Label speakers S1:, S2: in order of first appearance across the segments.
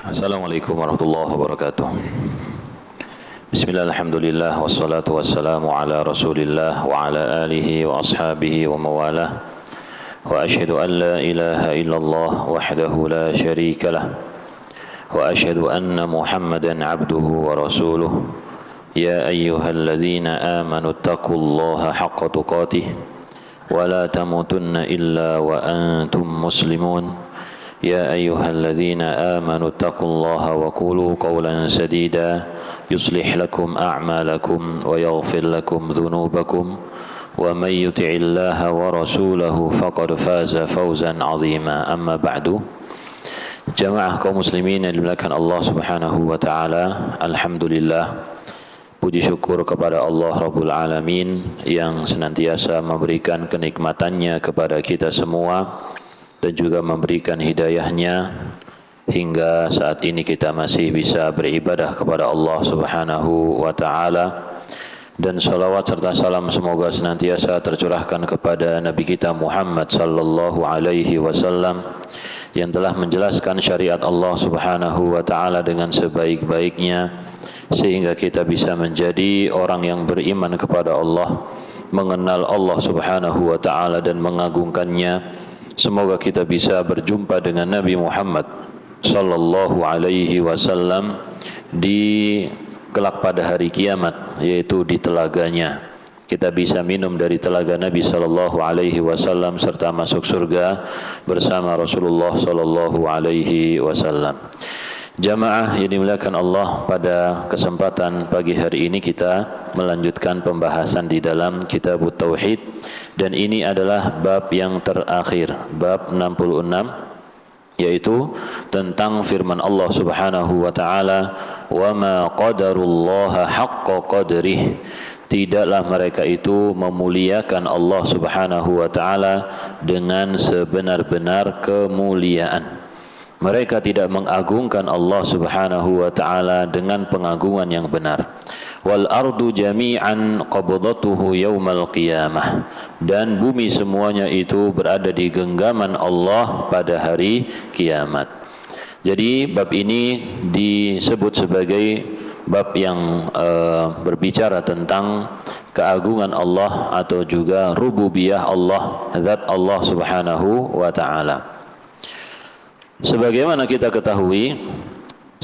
S1: Assalamualaikum warahmatullahi wabarakatuh. Bismillah, alhamdulillah, wassalatu wassalamu ala rasulillah wa ala alihi wa ashabihi wa mawalah. Wa ashhadu an la ilaha illallah wahdahu la sharika lah. Wa ashhadu anna Muhammadan abduhu wa rasuluh. Ya ayyuhalladzina amanu taqullaha haqqa tuqatih wa la tamutunna illa wa antum muslimun. يا أيها الذين آمنوا اتقوا الله وقولوا قولا سديدا يصلح لكم أعمالكم ويغفر لكم ذنوبكم ومن يطع الله ورسوله فقد فاز فوزا عظيما أما بعد. Jamaah kaum muslimin yang dimuliakan Allah Subhanahu wa taala, alhamdulillah, puji syukur kepada Allah Rabbul Alamin yang senantiasa memberikan kenikmatannya kepada kita semua dan juga memberikan hidayahnya hingga saat ini kita masih bisa beribadah kepada Allah Subhanahu wa ta'ala. Dan salawat serta salam semoga senantiasa tercurahkan kepada Nabi kita Muhammad sallallahu alaihi wasallam yang telah menjelaskan syariat Allah Subhanahu wa ta'ala dengan sebaik-baiknya, sehingga kita bisa menjadi orang yang beriman kepada Allah, mengenal Allah Subhanahu wa ta'ala dan mengagungkannya. Semoga kita bisa berjumpa dengan Nabi Muhammad sallallahu alaihi wasallam di kelak pada hari kiamat, yaitu di telaganya. Kita bisa minum dari telaga Nabi sallallahu alaihi wasallam serta masuk surga bersama Rasulullah sallallahu alaihi wasallam. Jamaah yang dimuliakan Allah, pada kesempatan pagi hari ini kita melanjutkan pembahasan di dalam Kitab Tauhid, dan ini adalah bab yang terakhir, bab 66, yaitu tentang firman Allah Subhanahu wa taala, "Wa ma qadarullaha haqqa qadrih." Tidaklah mereka itu memuliakan Allah Subhanahu wa taala dengan sebenar-benar kemuliaan. Mereka tidak mengagungkan Allah Subhanahu wa ta'ala dengan pengagungan yang benar. Wal ardu jami'an qabdatuhu yaumal qiyamah. Dan bumi semuanya itu berada di genggaman Allah pada hari kiamat. Jadi bab ini disebut sebagai bab yang berbicara tentang keagungan Allah atau juga rububiyah Allah, zat Allah Subhanahu wa ta'ala. Sebagaimana kita ketahui,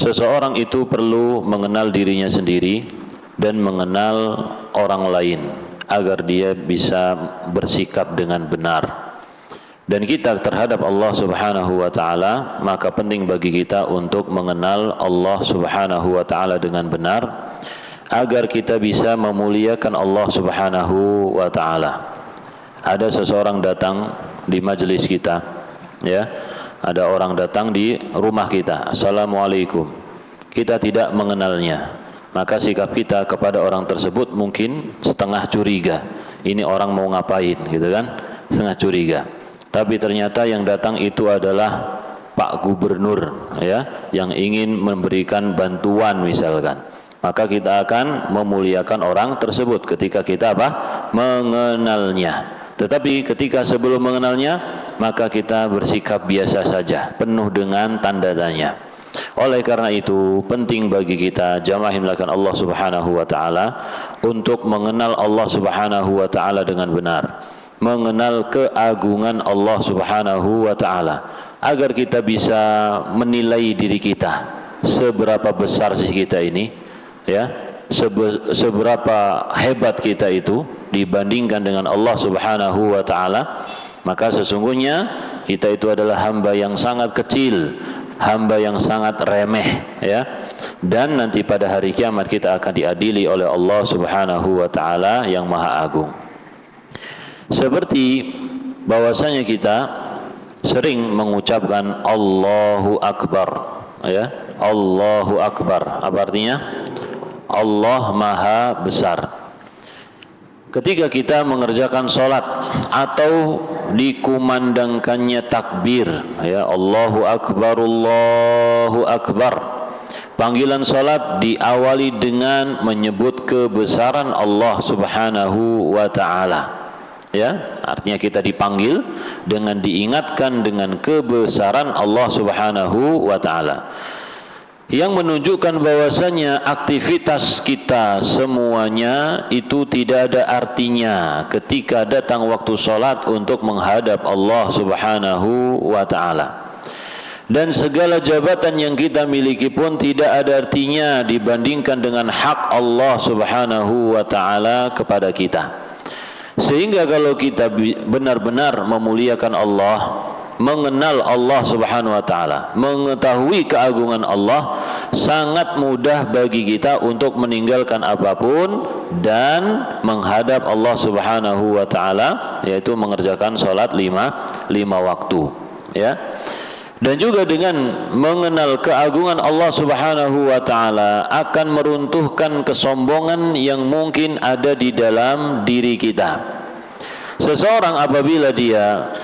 S1: seseorang itu perlu mengenal dirinya sendiri dan mengenal orang lain agar dia bisa bersikap dengan benar. Dan kita terhadap Allah Subhanahu wa ta'ala, maka penting bagi kita untuk mengenal Allah Subhanahu wa ta'ala dengan benar agar kita bisa memuliakan Allah Subhanahu wa ta'ala. Ada seseorang datang di majelis kita, ya. Ada orang datang di rumah kita, Assalamualaikum. Kita tidak mengenalnya, maka sikap kita kepada orang tersebut mungkin setengah curiga. Ini orang mau ngapain, gitu kan? Setengah curiga. Tapi ternyata yang datang itu adalah Pak Gubernur, ya, yang ingin memberikan bantuan misalkan. Maka kita akan memuliakan orang tersebut ketika kita mengenalnya. Tetapi ketika sebelum mengenalnya, maka kita bersikap biasa saja, penuh dengan tanda tanya. Oleh karena itu, penting bagi kita jamaah yang dimuliakan Allah Subhanahu wa ta'ala untuk mengenal Allah Subhanahu wa ta'ala dengan benar, mengenal keagungan Allah Subhanahu wa ta'ala, agar kita bisa menilai diri kita, seberapa besar sih kita ini, ya, seberapa hebat kita itu dibandingkan dengan Allah Subhanahu wa ta'ala. Maka sesungguhnya kita itu adalah hamba yang sangat kecil, hamba yang sangat remeh, ya. Dan nanti pada hari kiamat kita akan diadili oleh Allah Subhanahu wa ta'ala yang maha agung. Seperti bahwasanya kita sering mengucapkan Allahu Akbar, ya. Allahu Akbar, apa artinya? Allah maha besar. Ketika kita mengerjakan sholat atau dikumandangkannya takbir, ya, Allahu Akbar, Allahu Akbar, panggilan sholat diawali dengan menyebut kebesaran Allah Subhanahu wa ta'ala, ya, artinya kita dipanggil dengan diingatkan dengan kebesaran Allah Subhanahu wa ta'ala. yang menunjukkan bahwasanya aktivitas kita semuanya itu tidak ada artinya ketika datang waktu sholat untuk menghadap Allah Subhanahu wa ta'ala. Dan segala jabatan yang kita miliki pun tidak ada artinya dibandingkan dengan hak Allah Subhanahu wa ta'ala kepada kita. Sehingga kalau kita benar-benar memuliakan Allah, mengenal Allah Subhanahu wa ta'ala, mengetahui keagungan Allah, sangat mudah bagi kita untuk meninggalkan apapun dan menghadap Allah Subhanahu wa ta'ala, yaitu mengerjakan sholat lima waktu, ya. Dan juga dengan mengenal keagungan Allah Subhanahu wa ta'ala akan meruntuhkan kesombongan yang mungkin ada di dalam diri kita. Seseorang apabila dia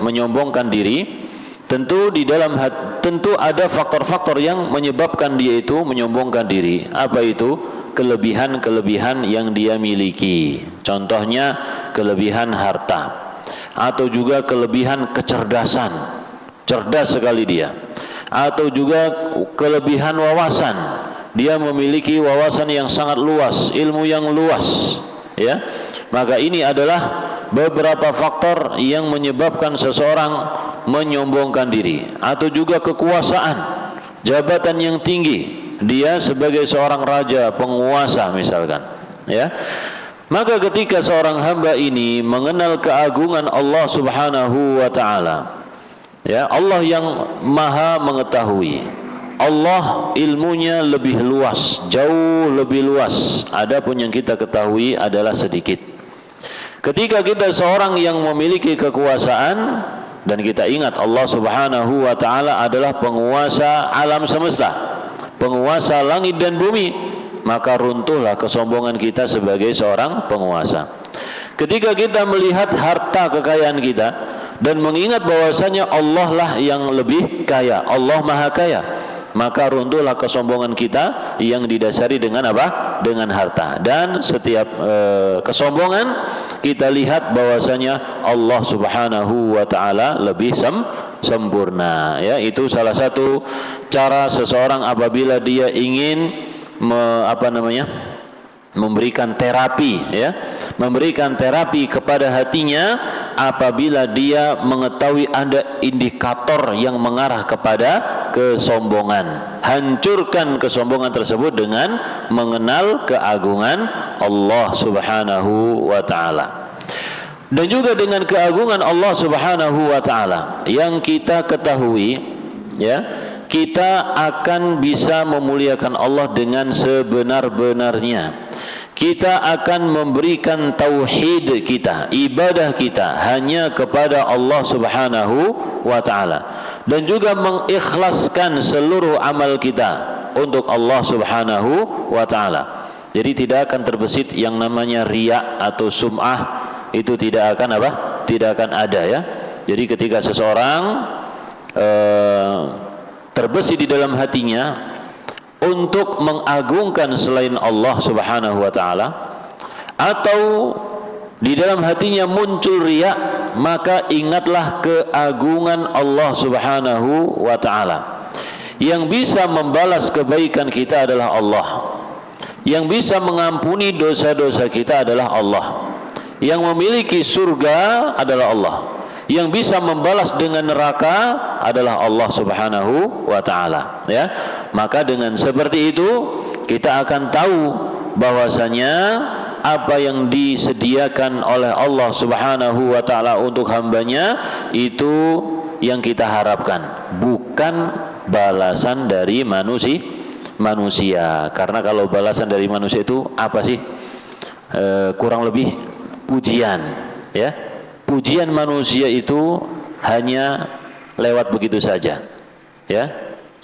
S1: menyombongkan diri, tentu di dalam tentu ada faktor-faktor yang menyebabkan dia itu menyombongkan diri. Apa itu? Kelebihan-kelebihan yang dia miliki. Contohnya kelebihan harta, atau juga kelebihan kecerdasan, cerdas sekali dia, atau juga kelebihan wawasan, dia memiliki wawasan yang sangat luas, ilmu yang luas, ya. Maka ini adalah beberapa faktor yang menyebabkan seseorang menyombongkan diri. Atau juga kekuasaan, jabatan yang tinggi, dia sebagai seorang raja, penguasa misalkan, ya. Maka ketika seorang hamba ini mengenal keagungan Allah Subhanahu wa ta'ala, ya, Allah yang maha mengetahui, Allah ilmunya lebih luas, jauh lebih luas, adapun yang kita ketahui adalah sedikit. Ketika kita seorang yang memiliki kekuasaan, dan kita ingat Allah Subhanahu wa ta'ala adalah penguasa alam semesta, penguasa langit dan bumi, maka runtuhlah kesombongan kita sebagai seorang penguasa. Ketika kita melihat harta kekayaan kita dan mengingat bahwasanya Allah lah yang lebih kaya, Allah maha kaya, maka runtuhlah kesombongan kita yang didasari dengan apa? Dengan harta. Dan setiap kesombongan kita lihat bahwasanya Allah Subhanahu wa ta'ala lebih sempurna, ya. Itu salah satu cara seseorang apabila dia ingin memberikan terapi, ya, memberikan terapi kepada hatinya apabila dia mengetahui ada indikator yang mengarah kepada kesombongan. Hancurkan kesombongan tersebut dengan mengenal keagungan Allah Subhanahu wa ta'ala. Dan juga dengan keagungan Allah Subhanahu wa ta'ala yang kita ketahui, ya, kita akan bisa memuliakan Allah dengan sebenar-benarnya. Kita akan memberikan tauhid kita, ibadah kita hanya kepada Allah Subhanahu wa ta'ala, dan juga mengikhlaskan seluruh amal kita untuk Allah Subhanahu wa ta'ala. Jadi tidak akan terbesit yang namanya riya atau sum'ah, itu tidak akan tidak akan ada, ya. Jadi ketika seseorang terbesit di dalam hatinya untuk mengagungkan selain Allah Subhanahu wa ta'ala, atau di dalam hatinya muncul riya, maka ingatlah keagungan Allah Subhanahu wa ta'ala. Yang bisa membalas kebaikan kita adalah Allah, yang bisa mengampuni dosa-dosa kita adalah Allah, yang memiliki surga adalah Allah, yang bisa membalas dengan neraka adalah Allah Subhanahu wa ta'ala, ya. Maka dengan seperti itu kita akan tahu bahwasanya apa yang disediakan oleh Allah Subhanahu wa ta'ala untuk hambanya itu yang kita harapkan, bukan balasan dari manusia. Karena kalau balasan dari manusia itu apa sih? Kurang lebih pujian, ya. Pujian manusia itu hanya lewat begitu saja, ya,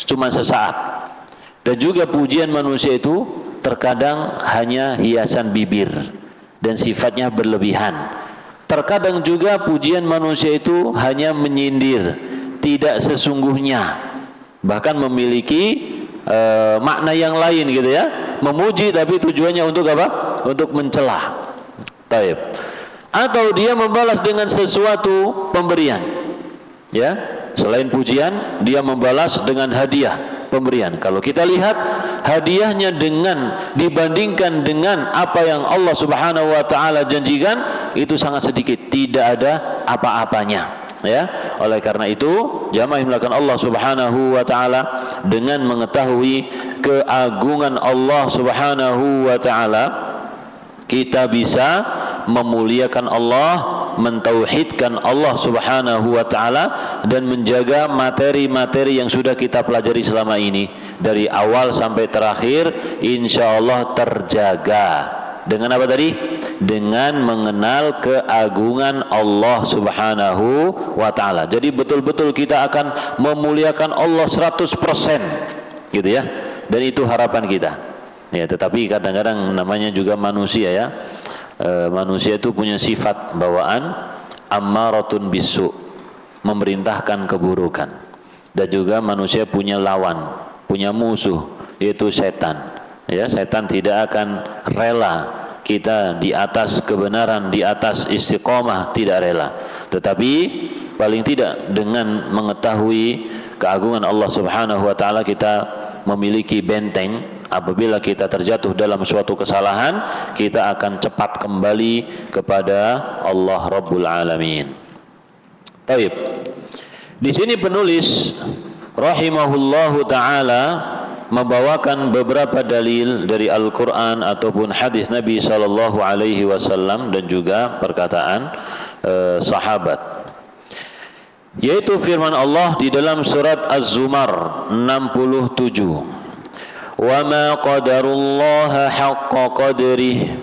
S1: cuma sesaat. Dan juga pujian manusia itu terkadang hanya hiasan bibir dan sifatnya berlebihan. Terkadang juga pujian manusia itu hanya menyindir, tidak sesungguhnya, bahkan memiliki makna yang lain, gitu, ya. Memuji tapi tujuannya untuk apa? Untuk mencela. Taib. Atau dia membalas dengan sesuatu pemberian, ya. Selain pujian, dia membalas dengan hadiah, pemberian. Kalau kita lihat hadiahnya dibandingkan dengan apa yang Allah Subhanahu wa taala janjikan, itu sangat sedikit, tidak ada apa-apanya. Ya, oleh karena itu jamaah yang dimuliakan Allah Subhanahu wa taala, dengan mengetahui keagungan Allah Subhanahu wa taala, kita bisa memuliakan Allah, mentauhidkan Allah Subhanahu wa taala, dan menjaga materi-materi yang sudah kita pelajari selama ini dari awal sampai terakhir, insyaallah terjaga. Dengan apa tadi? Dengan mengenal keagungan Allah Subhanahu wa taala. Jadi betul-betul kita akan memuliakan Allah 100%, gitu ya. Dan itu harapan kita. Ya, tetapi kadang-kadang namanya juga manusia ya. Manusia itu punya sifat bawaan ammaratun bisu, memerintahkan keburukan. Dan juga manusia punya lawan, punya musuh, yaitu setan. Ya, setan tidak akan rela kita di atas kebenaran, di atas istiqomah, tidak rela. Tetapi paling tidak dengan mengetahui keagungan Allah Subhanahu wa taala, kita memiliki benteng. Apabila kita terjatuh dalam suatu kesalahan, kita akan cepat kembali kepada Allah Rabbul Alamin. Baik. Di sini penulis rahimahullahu taala membawakan beberapa dalil dari Al-Quran ataupun hadis Nabi sallallahu alaihi wasallam dan juga perkataan sahabat, yaitu firman Allah di dalam surat Az-Zumar 67, wa ma qadarullaha haqqa qadrihi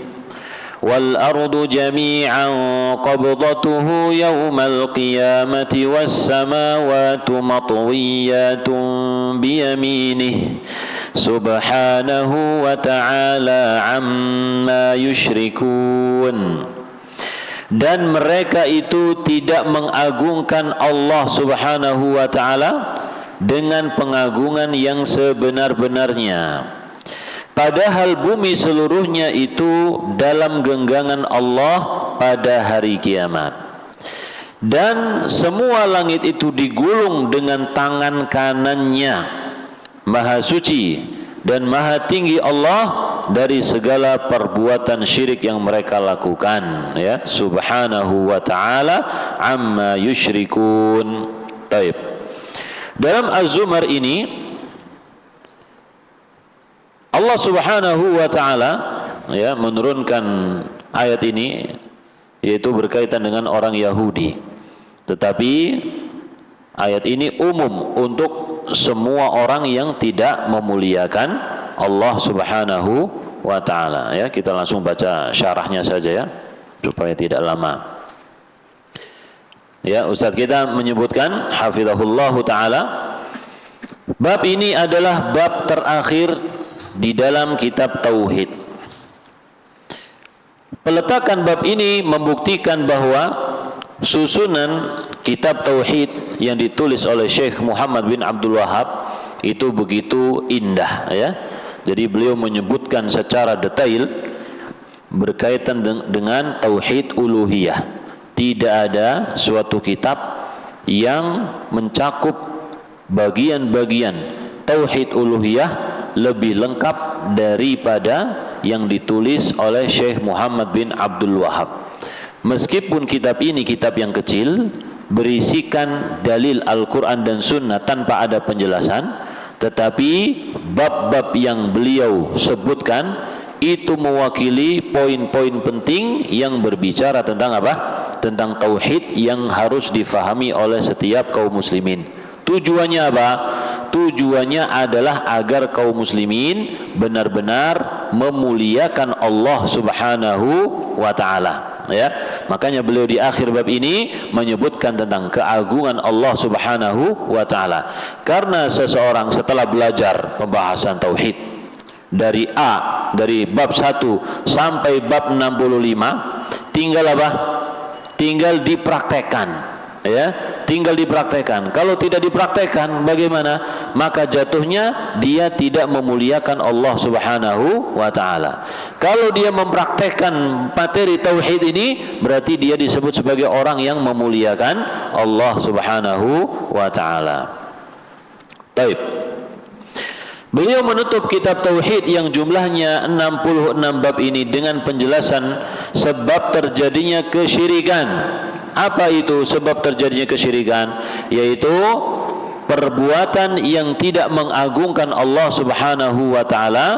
S1: wal ardu jami'an qabdatuhu yawmal qiyamati was samawati matwiyatun biyaminihi subhanahu wa ta'ala amma yushrikun. Dan mereka itu tidak mengagungkan Allah Subhanahu wa ta'ala dengan pengagungan yang sebenar-benarnya, padahal bumi seluruhnya itu dalam genggaman Allah pada hari kiamat, dan semua langit itu digulung dengan tangan kanannya. Maha suci dan maha tinggi Allah dari segala perbuatan syirik yang mereka lakukan, ya, subhanahu wa ta'ala amma yusyrikun. Taib. Dalam Az-Zumar ini Allah Subhanahu wa ta'ala ya menurunkan ayat ini, yaitu berkaitan dengan orang Yahudi. Tetapi ayat ini umum untuk semua orang yang tidak memuliakan Allah Subhanahu wa ta'ala. Ya, kita langsung baca syarahnya saja ya, supaya tidak lama. Ya, Ustaz kita menyebutkan hafizahullahu ta'ala, bab ini adalah bab terakhir di dalam kitab Tauhid. Peletakan bab ini membuktikan bahwa susunan kitab Tauhid yang ditulis oleh Syekh Muhammad bin Abdul Wahab itu begitu indah ya. Jadi beliau menyebutkan secara detail berkaitan dengan Tauhid Uluhiyah. Tidak ada suatu kitab yang mencakup bagian-bagian Tauhid Uluhiyah lebih lengkap daripada yang ditulis oleh Syekh Muhammad bin Abdul Wahab. Meskipun kitab ini kitab yang kecil, berisikan dalil Al-Quran dan Sunnah tanpa ada penjelasan, tetapi bab-bab yang beliau sebutkan itu mewakili poin-poin penting yang berbicara tentang apa? Tentang tauhid yang harus difahami oleh setiap kaum muslimin. Tujuannya apa? Tujuannya adalah agar kaum muslimin benar-benar memuliakan Allah Subhanahu wa ta'ala. Ya, makanya beliau di akhir bab ini menyebutkan tentang keagungan Allah Subhanahu wa ta'ala. Karena seseorang setelah belajar pembahasan tauhid dari bab 1 sampai bab 65, tinggal apa? Tinggal dipraktekkan, ya, tinggal dipraktekkan. Kalau tidak dipraktekkan bagaimana? Maka jatuhnya dia tidak memuliakan Allah Subhanahu wa ta'ala. Kalau dia mempraktekkan materi tauhid ini, berarti dia disebut sebagai orang yang memuliakan Allah Subhanahu wa ta'ala. Baik. Beliau menutup kitab Tauhid yang jumlahnya 66 bab ini dengan penjelasan sebab terjadinya kesyirikan. Apa itu sebab terjadinya kesyirikan? Yaitu perbuatan yang tidak mengagungkan Allah Subhanahu wa taala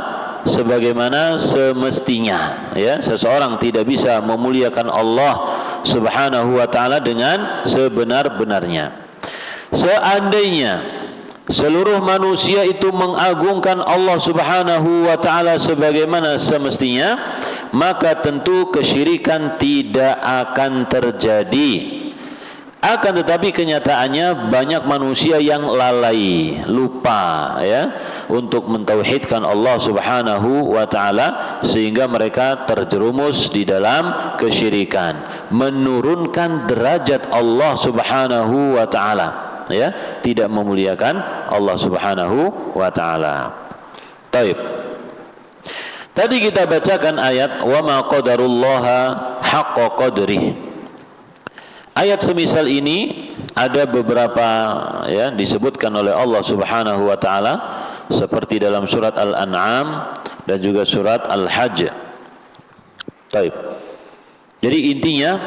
S1: sebagaimana semestinya, ya. Seseorang tidak bisa memuliakan Allah Subhanahu wa taala dengan sebenar-benarnya. Seandainya seluruh manusia itu mengagungkan Allah Subhanahu wa taala sebagaimana semestinya, maka tentu kesyirikan tidak akan terjadi. Akan tetapi kenyataannya banyak manusia yang lalai, lupa, ya, untuk mentauhidkan Allah Subhanahu wa taala sehingga mereka terjerumus di dalam kesyirikan, menurunkan derajat Allah Subhanahu wa taala, ya, tidak memuliakan Allah Subhanahu wa taala. Taib. Tadi kita bacakan ayat wa ma qadarullaha haqqa qadrih. Ayat semisal ini ada beberapa, ya, disebutkan oleh Allah Subhanahu wa taala seperti dalam surat Al-An'am dan juga surat Al-Hajj. Taib. Jadi intinya,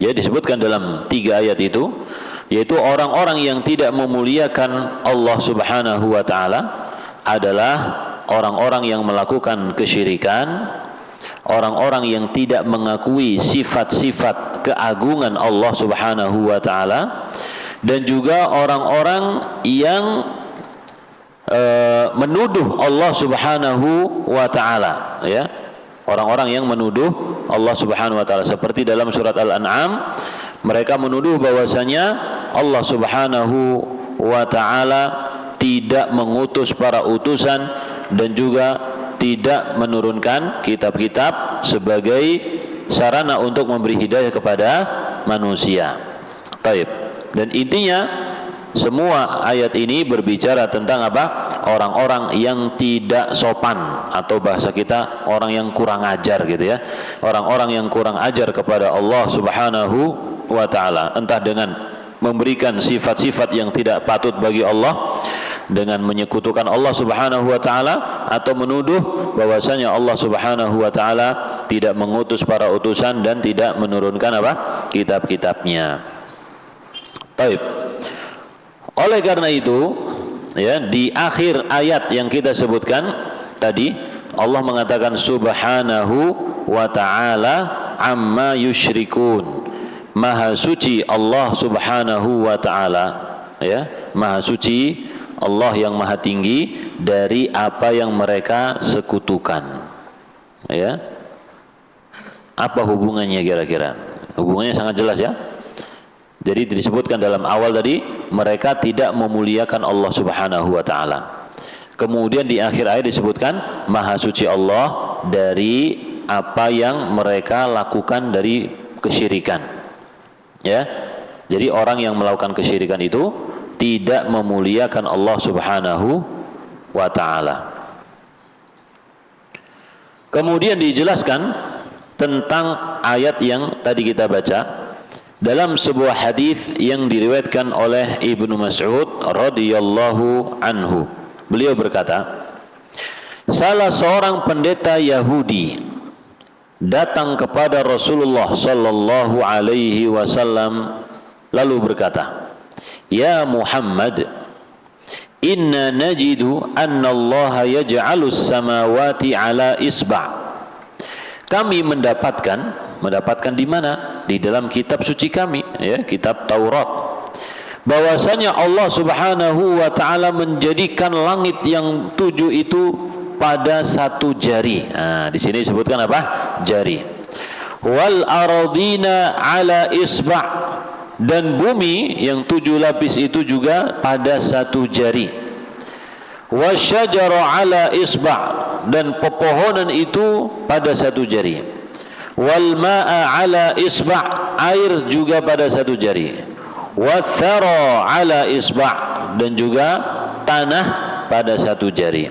S1: ya, disebutkan dalam 3 ayat itu, yaitu orang-orang yang tidak memuliakan Allah Subhanahu wa taala adalah orang-orang yang melakukan kesyirikan, orang-orang yang tidak mengakui sifat-sifat keagungan Allah Subhanahu wa taala, dan juga orang-orang yang menuduh Allah Subhanahu wa taala, ya. Orang-orang yang menuduh Allah Subhanahu wa taala seperti dalam surat Al-An'am, mereka menuduh bahwasanya Allah Subhanahu wa taala tidak mengutus para utusan dan juga tidak menurunkan kitab-kitab sebagai sarana untuk memberi hidayah kepada manusia. Taib. Dan intinya semua ayat ini berbicara tentang apa? Orang-orang yang tidak sopan, atau bahasa kita orang yang kurang ajar, gitu ya. Orang-orang yang kurang ajar kepada Allah Subhanahu wa taala, entah dengan memberikan sifat-sifat yang tidak patut bagi Allah, dengan menyekutukan Allah Subhanahu wa taala, atau menuduh bahwasanya Allah Subhanahu wa taala tidak mengutus para utusan dan tidak menurunkan apa? Kitab-kitabnya. Baik. Oleh karena itu, ya, di akhir ayat yang kita sebutkan tadi, Allah mengatakan subhanahu wa ta'ala amma yusyrikun. Maha suci Allah Subhanahu wa ta'ala, ya, maha suci Allah yang maha tinggi dari apa yang mereka sekutukan, ya. Apa hubungannya kira-kira? Hubungannya sangat jelas, ya. Jadi disebutkan dalam awal tadi, mereka tidak memuliakan Allah Subhanahu wa ta'ala. Kemudian di akhir ayat disebutkan maha suci Allah dari apa yang mereka lakukan dari kesyirikan, ya. Jadi orang yang melakukan kesyirikan itu tidak memuliakan Allah Subhanahu wa ta'ala. Kemudian dijelaskan tentang ayat yang tadi kita baca dalam sebuah hadis yang diriwayatkan oleh Ibnu Mas'ud radhiyallahu anhu. Beliau berkata, salah seorang pendeta Yahudi datang kepada Rasulullah sallallahu alaihi wasallam lalu berkata, "Ya Muhammad, inna najidu anna Allah yaj'alus samawati ala isba'." Kami mendapatkan di mana? Di dalam kitab suci kami, ya, kitab Taurat, bahwasanya Allah Subhanahu wa ta'ala menjadikan langit yang 7 itu pada 1 jari. Nah, di sini disebutkan apa? Jari. Wal aradina ala isba', dan bumi yang 7 lapis itu juga pada 1 jari. Wasyajara ala isba', dan pepohonan itu pada 1 jari. Wal ma'a ala isba', air juga pada 1 jari. Wathara ala isba', dan juga tanah pada 1 jari.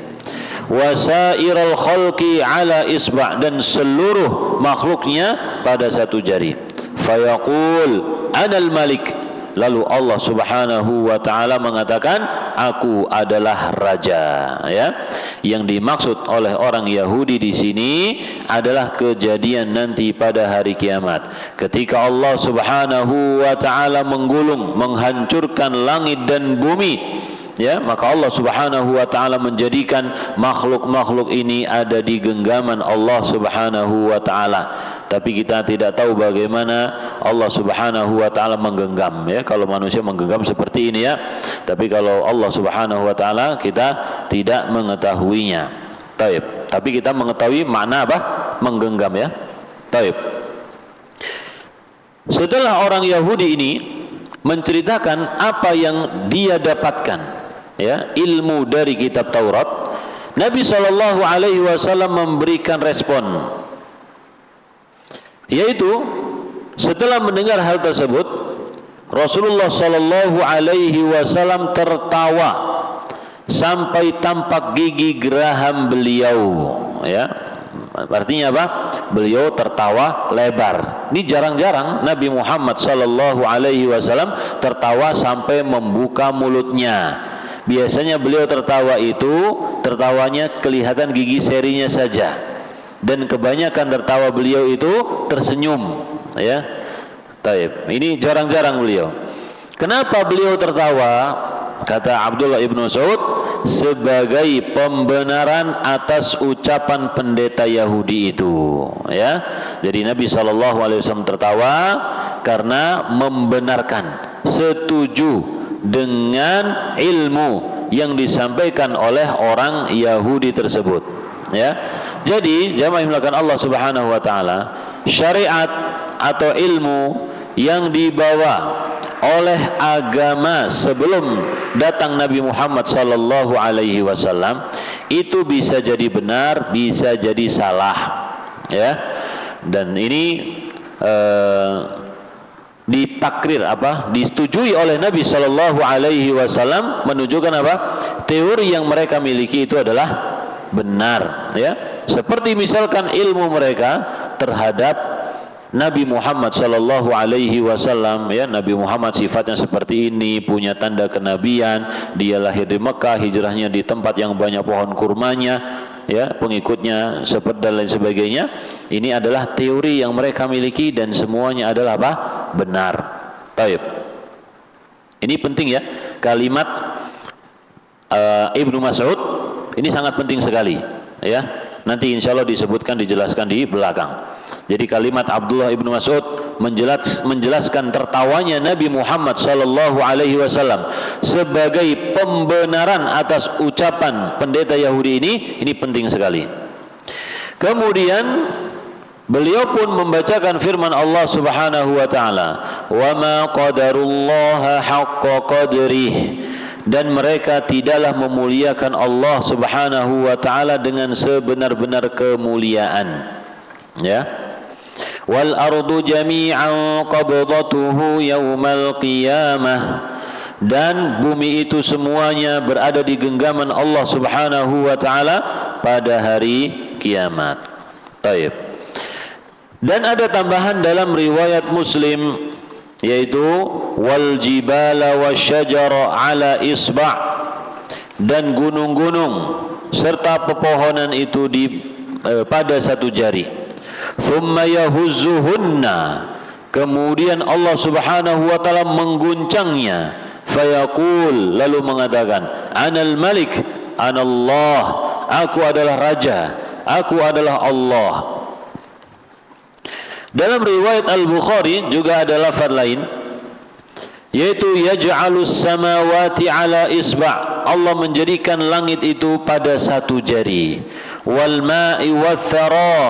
S1: Wasairal khalqi ala isba', dan seluruh makhluknya pada 1 jari. Fayaqul anal malik, lalu Allah Subhanahu wa taala mengatakan, aku adalah raja, ya. Yang dimaksud oleh orang Yahudi di sini adalah kejadian nanti pada hari kiamat, ketika Allah Subhanahu wa taala menggulung, menghancurkan langit dan bumi, ya, maka Allah Subhanahu wa taala menjadikan makhluk-makhluk ini ada di genggaman Allah Subhanahu wa taala. Tapi kita tidak tahu bagaimana Allah Subhanahu wa taala menggenggam, ya. Kalau manusia menggenggam seperti ini, ya. Tapi kalau Allah Subhanahu wa taala kita tidak mengetahuinya. Taib. Tapi kita mengetahui makna apa? Menggenggam, ya. Taib. Setelah orang Yahudi ini menceritakan apa yang dia dapatkan, ya, ilmu dari kitab Taurat, Nabi SAW memberikan respon, yaitu setelah mendengar hal tersebut, Rasulullah SAW tertawa sampai tampak gigi geraham beliau, ya. Artinya apa? Beliau tertawa lebar. Ini jarang-jarang Nabi Muhammad SAW tertawa sampai membuka mulutnya. Biasanya beliau tertawa itu, tertawanya kelihatan gigi serinya saja, dan kebanyakan tertawa beliau itu tersenyum, ya. Taib. Ini jarang-jarang beliau. Kenapa beliau tertawa? Kata Abdullah ibnu Mas'ud, sebagai pembenaran atas ucapan pendeta Yahudi itu, ya. Jadi Nabi SAW tertawa karena membenarkan, setuju dengan ilmu yang disampaikan oleh orang Yahudi tersebut, ya. Jadi jamaah dimulakan Allah Subhanahu wa taala, syariat atau ilmu yang dibawa oleh agama sebelum datang Nabi Muhammad sallallahu alaihi wasallam itu bisa jadi benar, bisa jadi salah, ya. Dan ini ditakrir apa? Disetujui oleh Nabi sallallahu alaihi wasallam, menunjukkan apa? Teori yang mereka miliki itu adalah benar, ya. Seperti misalkan ilmu mereka terhadap Nabi Muhammad sallallahu alaihi wasallam, ya. Nabi Muhammad sifatnya seperti ini, punya tanda kenabian, dia lahir di Mekah, hijrahnya di tempat yang banyak pohon kurmanya, ya, pengikutnya seperti dan lain sebagainya. Ini adalah teori yang mereka miliki dan semuanya adalah apa? Benar. Baik. Ini penting, ya, kalimat Ibnu Mas'ud ini sangat penting sekali, ya. Nanti insya Allah disebutkan, dijelaskan di belakang. Jadi kalimat Abdullah ibnu Mas'ud menjelaskan tertawanya Nabi Muhammad sallallahu alaihi wasallam sebagai pembenaran atas ucapan pendeta Yahudi ini penting sekali. Kemudian beliau pun membacakan firman Allah Subhanahu wa taala, "Wa ma qadarullaha haqqa qadrih." Dan mereka tidaklah memuliakan Allah Subhanahu wa taala dengan sebenar-benar kemuliaan, ya. Wal ardu jami'an qabdatuhu yaumal qiyamah, dan bumi itu semuanya berada di genggaman Allah Subhanahu wa taala pada hari kiamat. Baik. Dan ada tambahan dalam riwayat Muslim, yaitu wal jibala wasyajara ala isba', dan gunung-gunung serta pepohonan itu pada satu jari. Thumma yahuzzuhunna, kemudian Allah Subhanahu wa taala mengguncangnya, fayaqul, lalu mengatakan, anal malik, anallah, aku adalah raja, aku adalah Allah. Dalam riwayat Al-Bukhari juga ada lafaz lain, yaitu yaj'alus samawati ala isba', Allah menjadikan langit itu pada satu jari, wal ma'i wathara,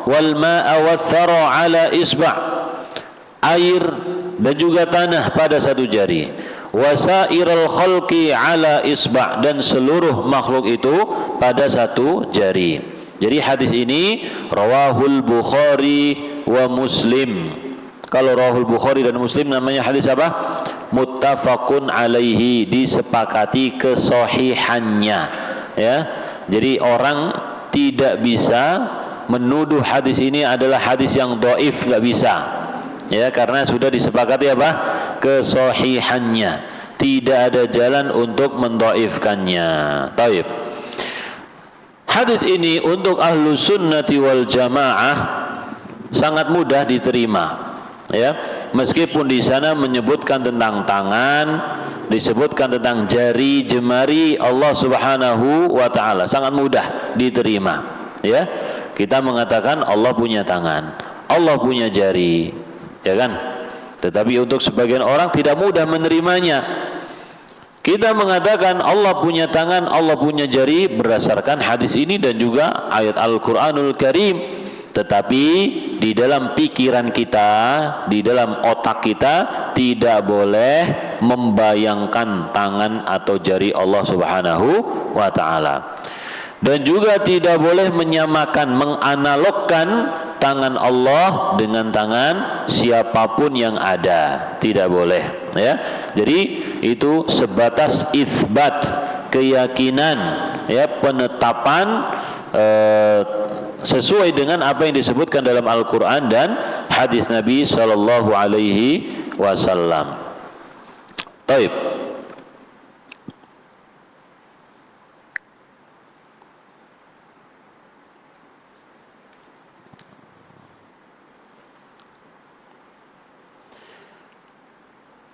S1: wal ma'a wathara ala isba', air dan juga tanah pada satu jari, wasairal khalqi ala isba', dan seluruh makhluk itu pada satu jari. Jadi hadis ini rawahul Bukhari wa Muslim. Kalau rawahul Bukhari dan Muslim namanya hadis apa? Muttafaqun alaihi, disepakati kesohihannya, ya. Jadi orang tidak bisa menuduh hadis ini adalah hadis yang dhaif, nggak bisa, ya, karena sudah disepakati apa? kesahihannya, tidak ada jalan untuk mendhaifkannya. Taib. Hadis ini untuk ahlu sunnati wal jamaah sangat mudah diterima, ya. Meskipun di sana menyebutkan tentang tangan, disebutkan tentang jari jemari Allah Subhanahu wa taala, sangat mudah diterima, ya. Kita mengatakan Allah punya tangan, Allah punya jari, ya kan? Tetapi untuk sebagian orang tidak mudah menerimanya. Kita mengatakan Allah punya tangan, Allah punya jari berdasarkan hadis ini dan juga ayat Al-Qur'anul Karim. Tetapi di dalam pikiran kita, di dalam otak kita tidak boleh membayangkan tangan atau jari Allah Subhanahu wa taala. Dan juga tidak boleh menyamakan, menganalogkan tangan Allah dengan tangan siapapun yang ada, tidak boleh, ya. Jadi itu sebatas itsbat, keyakinan, ya, penetapan sesuai dengan apa yang disebutkan dalam Al-Quran dan hadis Nabi Sallallahu Alaihi Wasallam. Taib.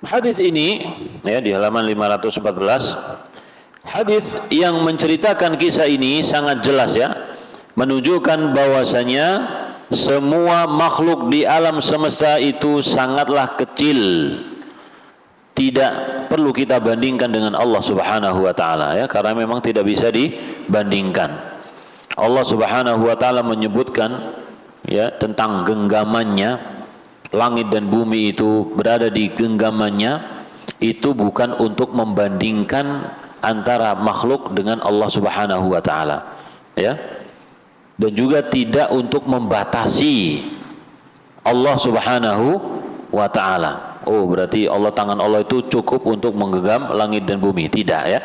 S1: Hadis ini, ya, di halaman 514, hadis yang menceritakan kisah ini sangat jelas, ya, menunjukkan bahwasanya semua makhluk di alam semesta itu sangatlah kecil, tidak perlu kita bandingkan dengan Allah Subhanahu wa taala, ya, karena memang tidak bisa dibandingkan. Allah Subhanahu wa taala menyebutkan, ya, tentang genggamannya. Langit dan bumi itu berada di genggamannya, itu bukan untuk membandingkan antara makhluk dengan Allah Subhanahu wa taala, ya. Dan juga tidak untuk membatasi Allah Subhanahu wa taala. Oh, berarti tangan Allah itu cukup untuk menggenggam langit dan bumi, tidak, ya.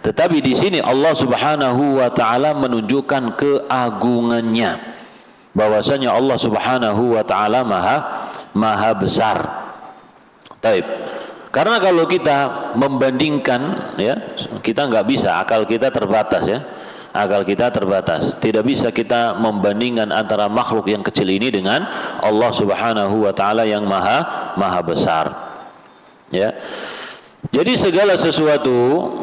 S1: Tetapi di sini Allah Subhanahu wa taala menunjukkan keagungannya, bahwasanya Allah Subhanahu wa taala maha besar. Taib. Karena kalau kita membandingkan, ya, kita nggak bisa, akal kita terbatas, ya. Akal kita terbatas. Tidak bisa kita membandingkan antara makhluk yang kecil ini dengan Allah Subhanahu wa taala yang maha besar. Ya. Jadi segala sesuatu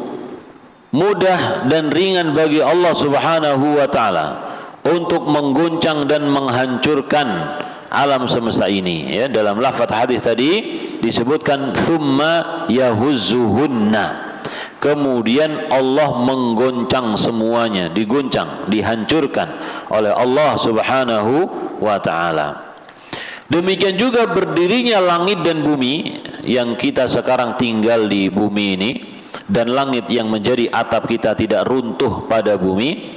S1: mudah dan ringan bagi Allah Subhanahu wa taala untuk mengguncang dan menghancurkan alam semesta ini, ya. Dalam lafaz hadis tadi disebutkan tsumma yahuzzuhunna, kemudian Allah menggoncang semuanya, diguncang, dihancurkan oleh Allah Subhanahu wa taala. Demikian juga berdirinya langit dan bumi yang kita sekarang tinggal di bumi ini, dan langit yang menjadi atap kita tidak runtuh pada bumi.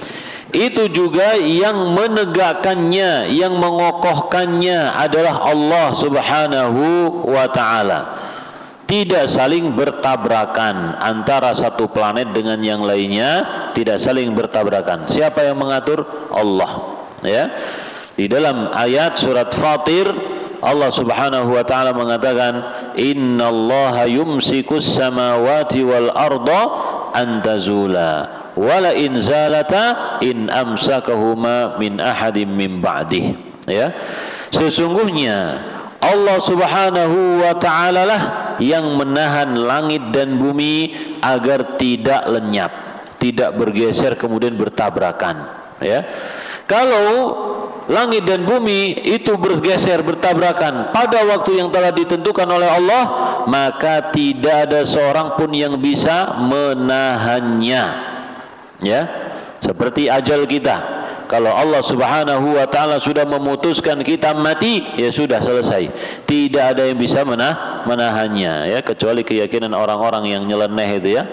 S1: Itu juga yang menegakkannya, yang mengokohkannya adalah Allah Subhanahu wa taala. Tidak saling bertabrakan antara satu planet dengan yang lainnya, tidak saling bertabrakan. Siapa yang mengatur? Allah, ya. Di dalam ayat surat Fatir, Allah Subhanahu wa taala mengatakan, "Innallaha yumsikus samawati wal arda an tazula wala in zalata in amsakahuma min ahadim min ba'dih." Ya. Sesungguhnya Allah Subhanahu wa taala lah yang menahan langit dan bumi agar tidak lenyap, tidak bergeser kemudian bertabrakan, ya. Kalau langit dan bumi itu bergeser, bertabrakan pada waktu yang telah ditentukan oleh Allah, maka tidak ada seorang pun yang bisa menahannya, ya. Seperti ajal kita, kalau Allah Subhanahu wa taala sudah memutuskan kita mati, ya sudah selesai. Tidak ada yang bisa menahannya, ya, kecuali keyakinan orang-orang yang nyeleneh itu, ya,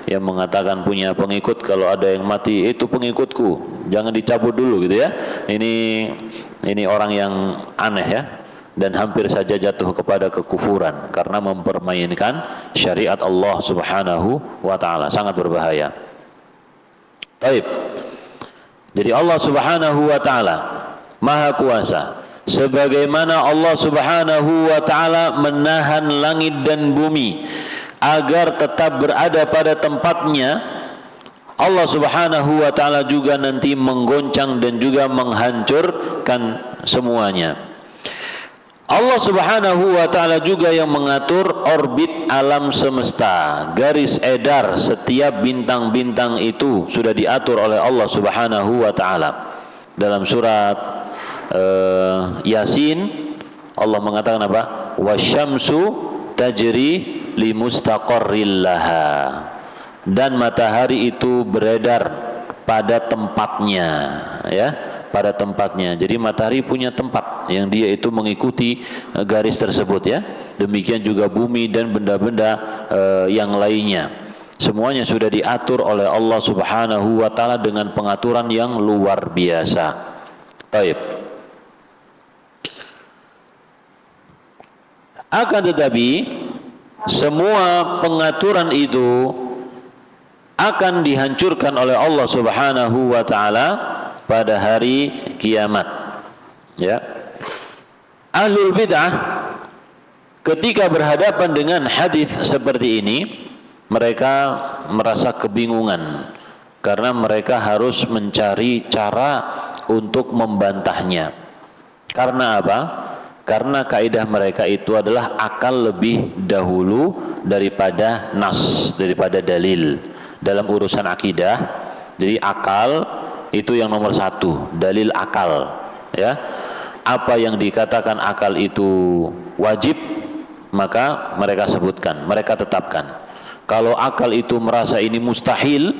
S1: yang mengatakan punya pengikut, kalau ada yang mati itu pengikutku, jangan dicabut dulu, gitu, ya. Ini orang yang aneh, ya, dan hampir saja jatuh kepada kekufuran karena mempermainkan syariat Allah Subhanahu wa taala, sangat berbahaya. Baik. Jadi Allah Subhanahu wa taala Maha Kuasa sebagaimana Allah Subhanahu wa taala menahan langit dan bumi agar tetap berada pada tempatnya, Allah Subhanahu wa taala juga nanti menggoncang dan juga menghancurkan semuanya. Allah Subhanahu wa taala juga yang mengatur orbit alam semesta. Garis edar setiap bintang-bintang itu sudah diatur oleh Allah Subhanahu wa taala. Dalam surat Yasin Allah mengatakan apa? Wasyamsu tajri limustaqarril laha. Dan matahari itu beredar pada tempatnya, ya, pada tempatnya. Jadi matahari punya tempat yang dia itu mengikuti garis tersebut, ya. Demikian juga bumi dan benda-benda yang lainnya. Semuanya sudah diatur oleh Allah Subhanahu wa taala dengan pengaturan yang luar biasa. Baik. Akan tetapi semua pengaturan itu akan dihancurkan oleh Allah Subhanahu wa taala pada hari kiamat. Ya. Ahlul bid'ah ketika berhadapan dengan hadis seperti ini, mereka merasa kebingungan karena mereka harus mencari cara untuk membantahnya. Karena apa? Karena kaidah mereka itu adalah akal lebih dahulu daripada nas, daripada dalil. Dalam urusan akidah, jadi akal itu yang nomor satu, dalil akal, ya. Apa yang dikatakan akal itu wajib, maka mereka sebutkan, mereka tetapkan. Kalau akal itu merasa ini mustahil,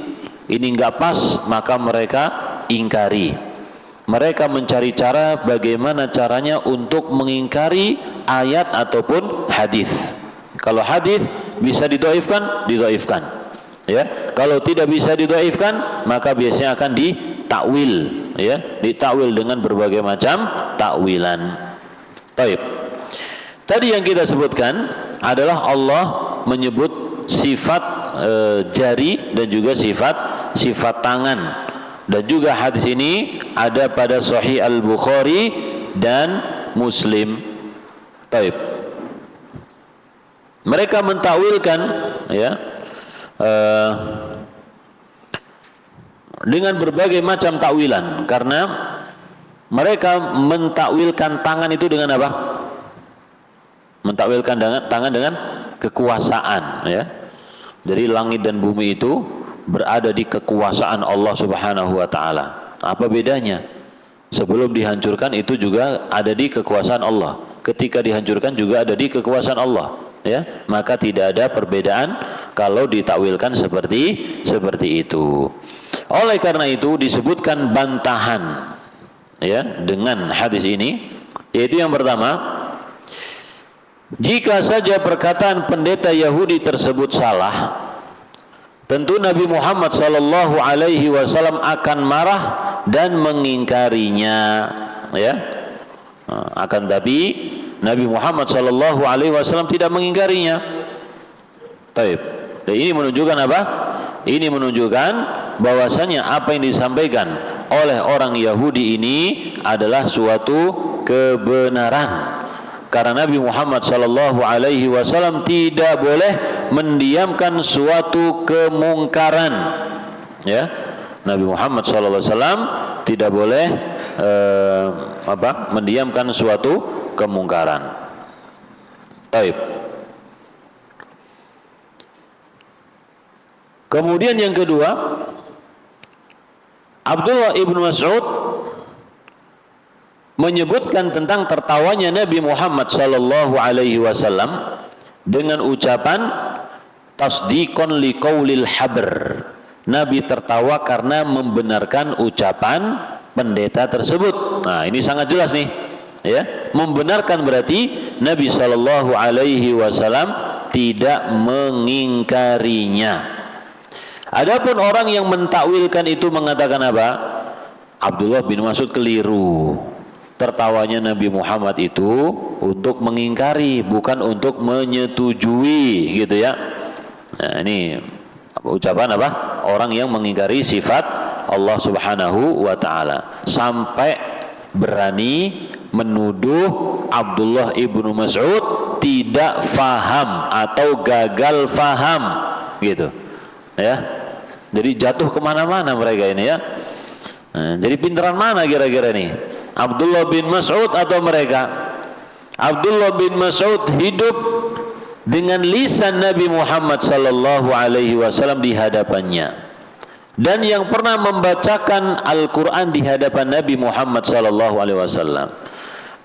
S1: ini enggak pas, maka mereka ingkari. Mereka mencari cara bagaimana caranya untuk mengingkari ayat ataupun hadis. Kalau hadis bisa didhaifkan, didhaifkan. Ya, kalau tidak bisa didhaifkan, maka biasanya akan ditakwil, ya, ditakwil dengan berbagai macam takwilan. Baik. Tadi yang kita sebutkan adalah Allah menyebut sifat jari dan juga sifat tangan. Dan juga hadis ini ada pada Sahih Al-Bukhari dan Muslim. Baik. Mereka mentakwilkan, ya, dengan berbagai macam takwilan, karena mereka mentakwilkan tangan itu dengan apa? Mentakwilkan tangan dengan kekuasaan, ya. Jadi langit dan bumi itu berada di kekuasaan Allah Subhanahu wa taala. Apa bedanya? Sebelum dihancurkan itu juga ada di kekuasaan Allah. Ketika dihancurkan juga ada di kekuasaan Allah. Ya, maka tidak ada perbedaan kalau ditakwilkan seperti itu. Oleh karena itu disebutkan bantahan, ya, dengan hadis ini, yaitu yang pertama, jika saja perkataan pendeta Yahudi tersebut salah, tentu Nabi Muhammad sallallahu alaihi wasallam akan marah dan mengingkarinya, ya. Akan tapi Nabi Muhammad sallallahu alaihi wasallam tidak mengingkarinya. Taib. Dan ini menunjukkan apa? Ini menunjukkan bahwasanya apa yang disampaikan oleh orang Yahudi ini adalah suatu kebenaran. Karena Nabi Muhammad sallallahu alaihi wasallam tidak boleh mendiamkan suatu kemungkaran. Ya. Nabi Muhammad sallallahu alaihi wasallam tidak boleh mendiamkan suatu kemungkaran. Taib. Kemudian yang kedua, Abdullah ibn Mas'ud menyebutkan tentang tertawanya Nabi Muhammad sallallahu alaihi wasallam dengan ucapan tasdiqan liqaulil habr. Nabi tertawa karena membenarkan ucapan pendeta tersebut. Nah, ini sangat jelas nih. Ya, membenarkan berarti Nabi sallallahu alaihi wasallam tidak mengingkarinya. Adapun orang yang mentakwilkan itu mengatakan apa? Abdullah bin Mas'ud keliru. Tertawanya Nabi Muhammad itu untuk mengingkari, bukan untuk menyetujui, gitu ya. Nah, ini ucapan apa? Orang yang mengingkari sifat Allah Subhanahu wa taala sampai berani menuduh Abdullah ibnu Mas'ud tidak faham atau gagal faham, gitu, ya. Jadi jatuh kemana-mana mereka ini, ya. Nah, jadi pinteran mana kira-kira ini? Abdullah bin Mas'ud atau mereka? Abdullah bin Mas'ud hidup dengan lisan Nabi Muhammad sallallahu alaihi wasallam di hadapannya, dan yang pernah membacakan Al-Quran di hadapan Nabi Muhammad sallallahu alaihi wasallam,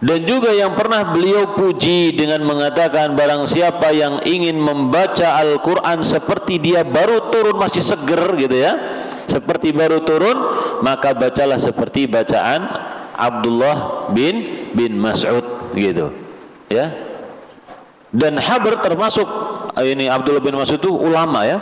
S1: dan juga yang pernah beliau puji dengan mengatakan, barang siapa yang ingin membaca Al-Quran seperti dia baru turun masih seger, gitu ya, seperti baru turun, maka bacalah seperti bacaan Abdullah bin Mas'ud, gitu, ya. Dan Habr termasuk ini, Abdullah bin Mas'ud itu ulama, ya.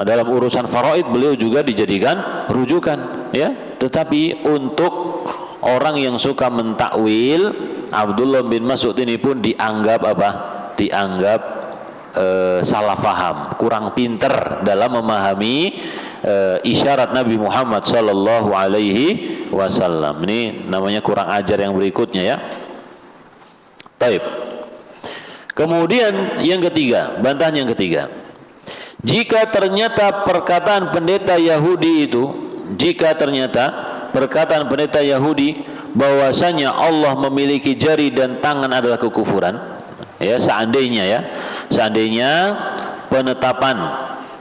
S1: Dalam urusan faraid beliau juga dijadikan rujukan, ya. Tetapi untuk orang yang suka mentakwil, Abdullah bin Mas'ud ini pun dianggap apa? Dianggap salah faham, kurang pinter dalam memahami isyarat Nabi Muhammad sallallahu alaihi wasallam. Ini namanya kurang ajar yang berikutnya, ya. Baik. Kemudian yang ketiga, bantahan yang ketiga. Jika ternyata perkataan pendeta Yahudi itu, jika ternyata perkataan pendeta Yahudi bahwasanya Allah memiliki jari dan tangan adalah kekufuran, ya, seandainya penetapan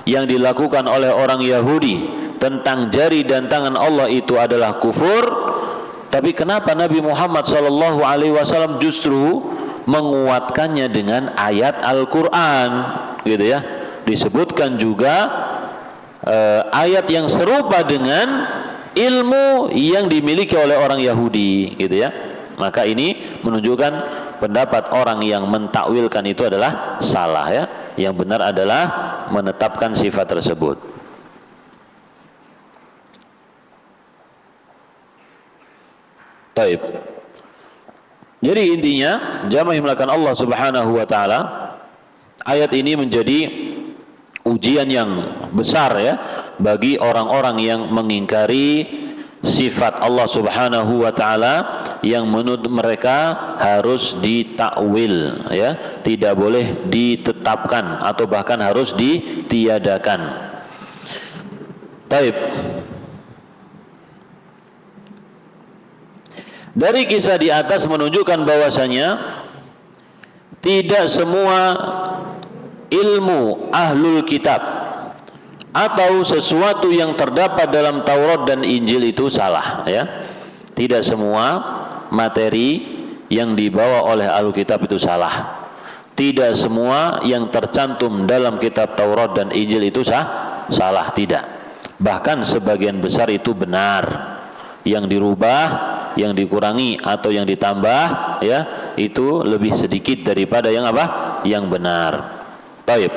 S1: yang dilakukan oleh orang Yahudi tentang jari dan tangan Allah itu adalah kufur, tapi kenapa Nabi Muhammad SAW justru menguatkannya dengan ayat Al-Quran, gitu ya. Disebutkan juga ayat yang serupa dengan ilmu yang dimiliki oleh orang Yahudi, gitu ya. Maka ini menunjukkan pendapat orang yang mentakwilkan itu adalah salah, ya. Yang benar adalah menetapkan sifat tersebut. Taib. Jadi intinya, jamaah yang melakukan Allah Subhanahu wa taala, ayat ini menjadi ujian yang besar, ya, bagi orang-orang yang mengingkari sifat Allah Subhanahu wa taala yang menurut mereka harus ditakwil, ya, tidak boleh ditetapkan atau bahkan harus ditiadakan. Taib. Dari kisah di atas menunjukkan bahwasanya tidak semua ilmu ahlul kitab atau sesuatu yang terdapat dalam Taurat dan Injil itu salah, ya. Tidak semua materi yang dibawa oleh ahlul kitab itu salah. Tidak semua yang tercantum dalam kitab Taurat dan Injil itu salah, tidak. Bahkan sebagian besar itu benar. Yang dirubah, yang dikurangi atau yang ditambah, ya, itu lebih sedikit daripada yang apa? Yang benar. Baik.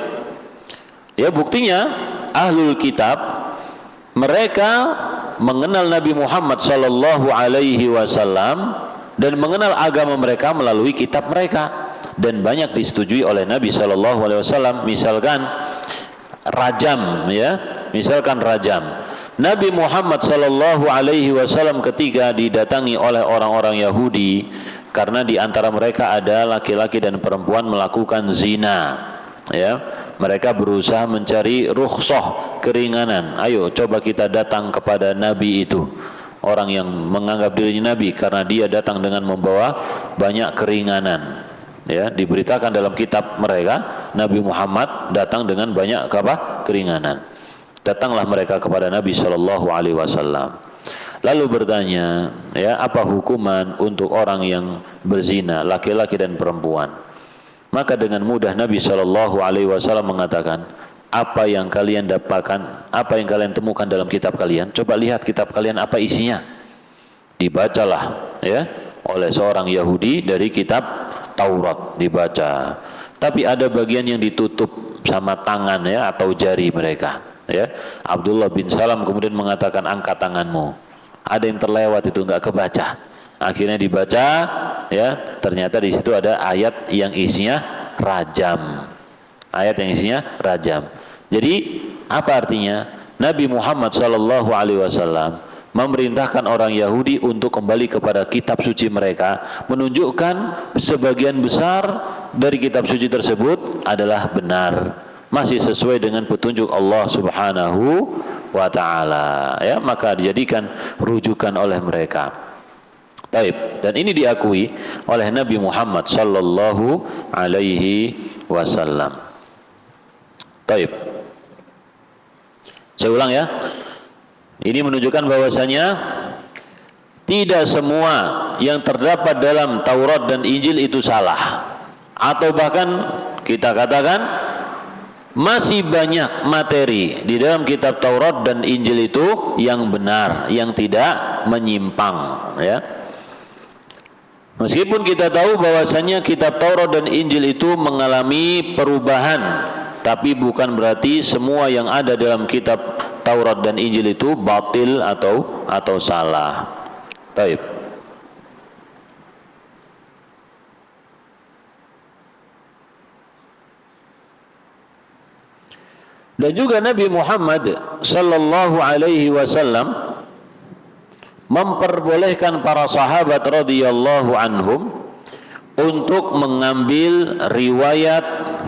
S1: Ya, buktinya ahlul kitab mereka mengenal Nabi Muhammad sallallahu alaihi wasallam dan mengenal agama mereka melalui kitab mereka, dan banyak disetujui oleh Nabi sallallahu alaihi wasallam. Misalkan rajam, ya. Misalkan rajam. Nabi Muhammad sallallahu alaihi wasallam ketika didatangi oleh orang-orang Yahudi karena di antara mereka ada laki-laki dan perempuan melakukan zina, ya. Mereka berusaha mencari rukhsah, keringanan. Ayo coba kita datang kepada Nabi itu, orang yang menganggap dirinya Nabi karena dia datang dengan membawa banyak keringanan, ya. Diberitakan dalam kitab mereka Nabi Muhammad datang dengan banyak apa? Keringanan. Datanglah mereka kepada Nabi Shallallahu Alaihi Wasallam, lalu bertanya, ya, apa hukuman untuk orang yang berzina, laki-laki dan perempuan? Maka dengan mudah Nabi Shallallahu Alaihi Wasallam mengatakan, apa yang kalian dapatkan, apa yang kalian temukan dalam kitab kalian? Coba lihat kitab kalian apa isinya. Dibacalah, ya, oleh seorang Yahudi dari kitab Taurat, dibaca. Tapi ada bagian yang ditutup sama tangan, ya, atau jari mereka. Ya, Abdullah bin Salam kemudian mengatakan, angkat tanganmu. Ada yang terlewat itu enggak kebaca. Akhirnya dibaca, ya, ternyata di situ ada ayat yang isinya rajam. Ayat yang isinya rajam. Jadi apa artinya? Nabi Muhammad sallallahu alaihi wasallam memerintahkan orang Yahudi untuk kembali kepada kitab suci mereka, menunjukkan sebagian besar dari kitab suci tersebut adalah benar, masih sesuai dengan petunjuk Allah Subhanahu wa ta'ala, ya, maka dijadikan rujukan oleh mereka. Taib. Dan ini diakui oleh Nabi Muhammad sallallahu alaihi wasallam. Taib. Saya ulang ya. Ini menunjukkan bahwasanya tidak semua yang terdapat dalam Taurat dan Injil itu salah, atau bahkan kita katakan masih banyak materi di dalam kitab Taurat dan Injil itu yang benar, yang tidak menyimpang, ya. Meskipun kita tahu bahwasanya kitab Taurat dan Injil itu mengalami perubahan, tapi bukan berarti semua yang ada dalam kitab Taurat dan Injil itu batil atau salah. Taib. Dan juga Nabi Muhammad sallallahu alaihi wasallam memperbolehkan para sahabat radhiyallahu anhum untuk mengambil riwayat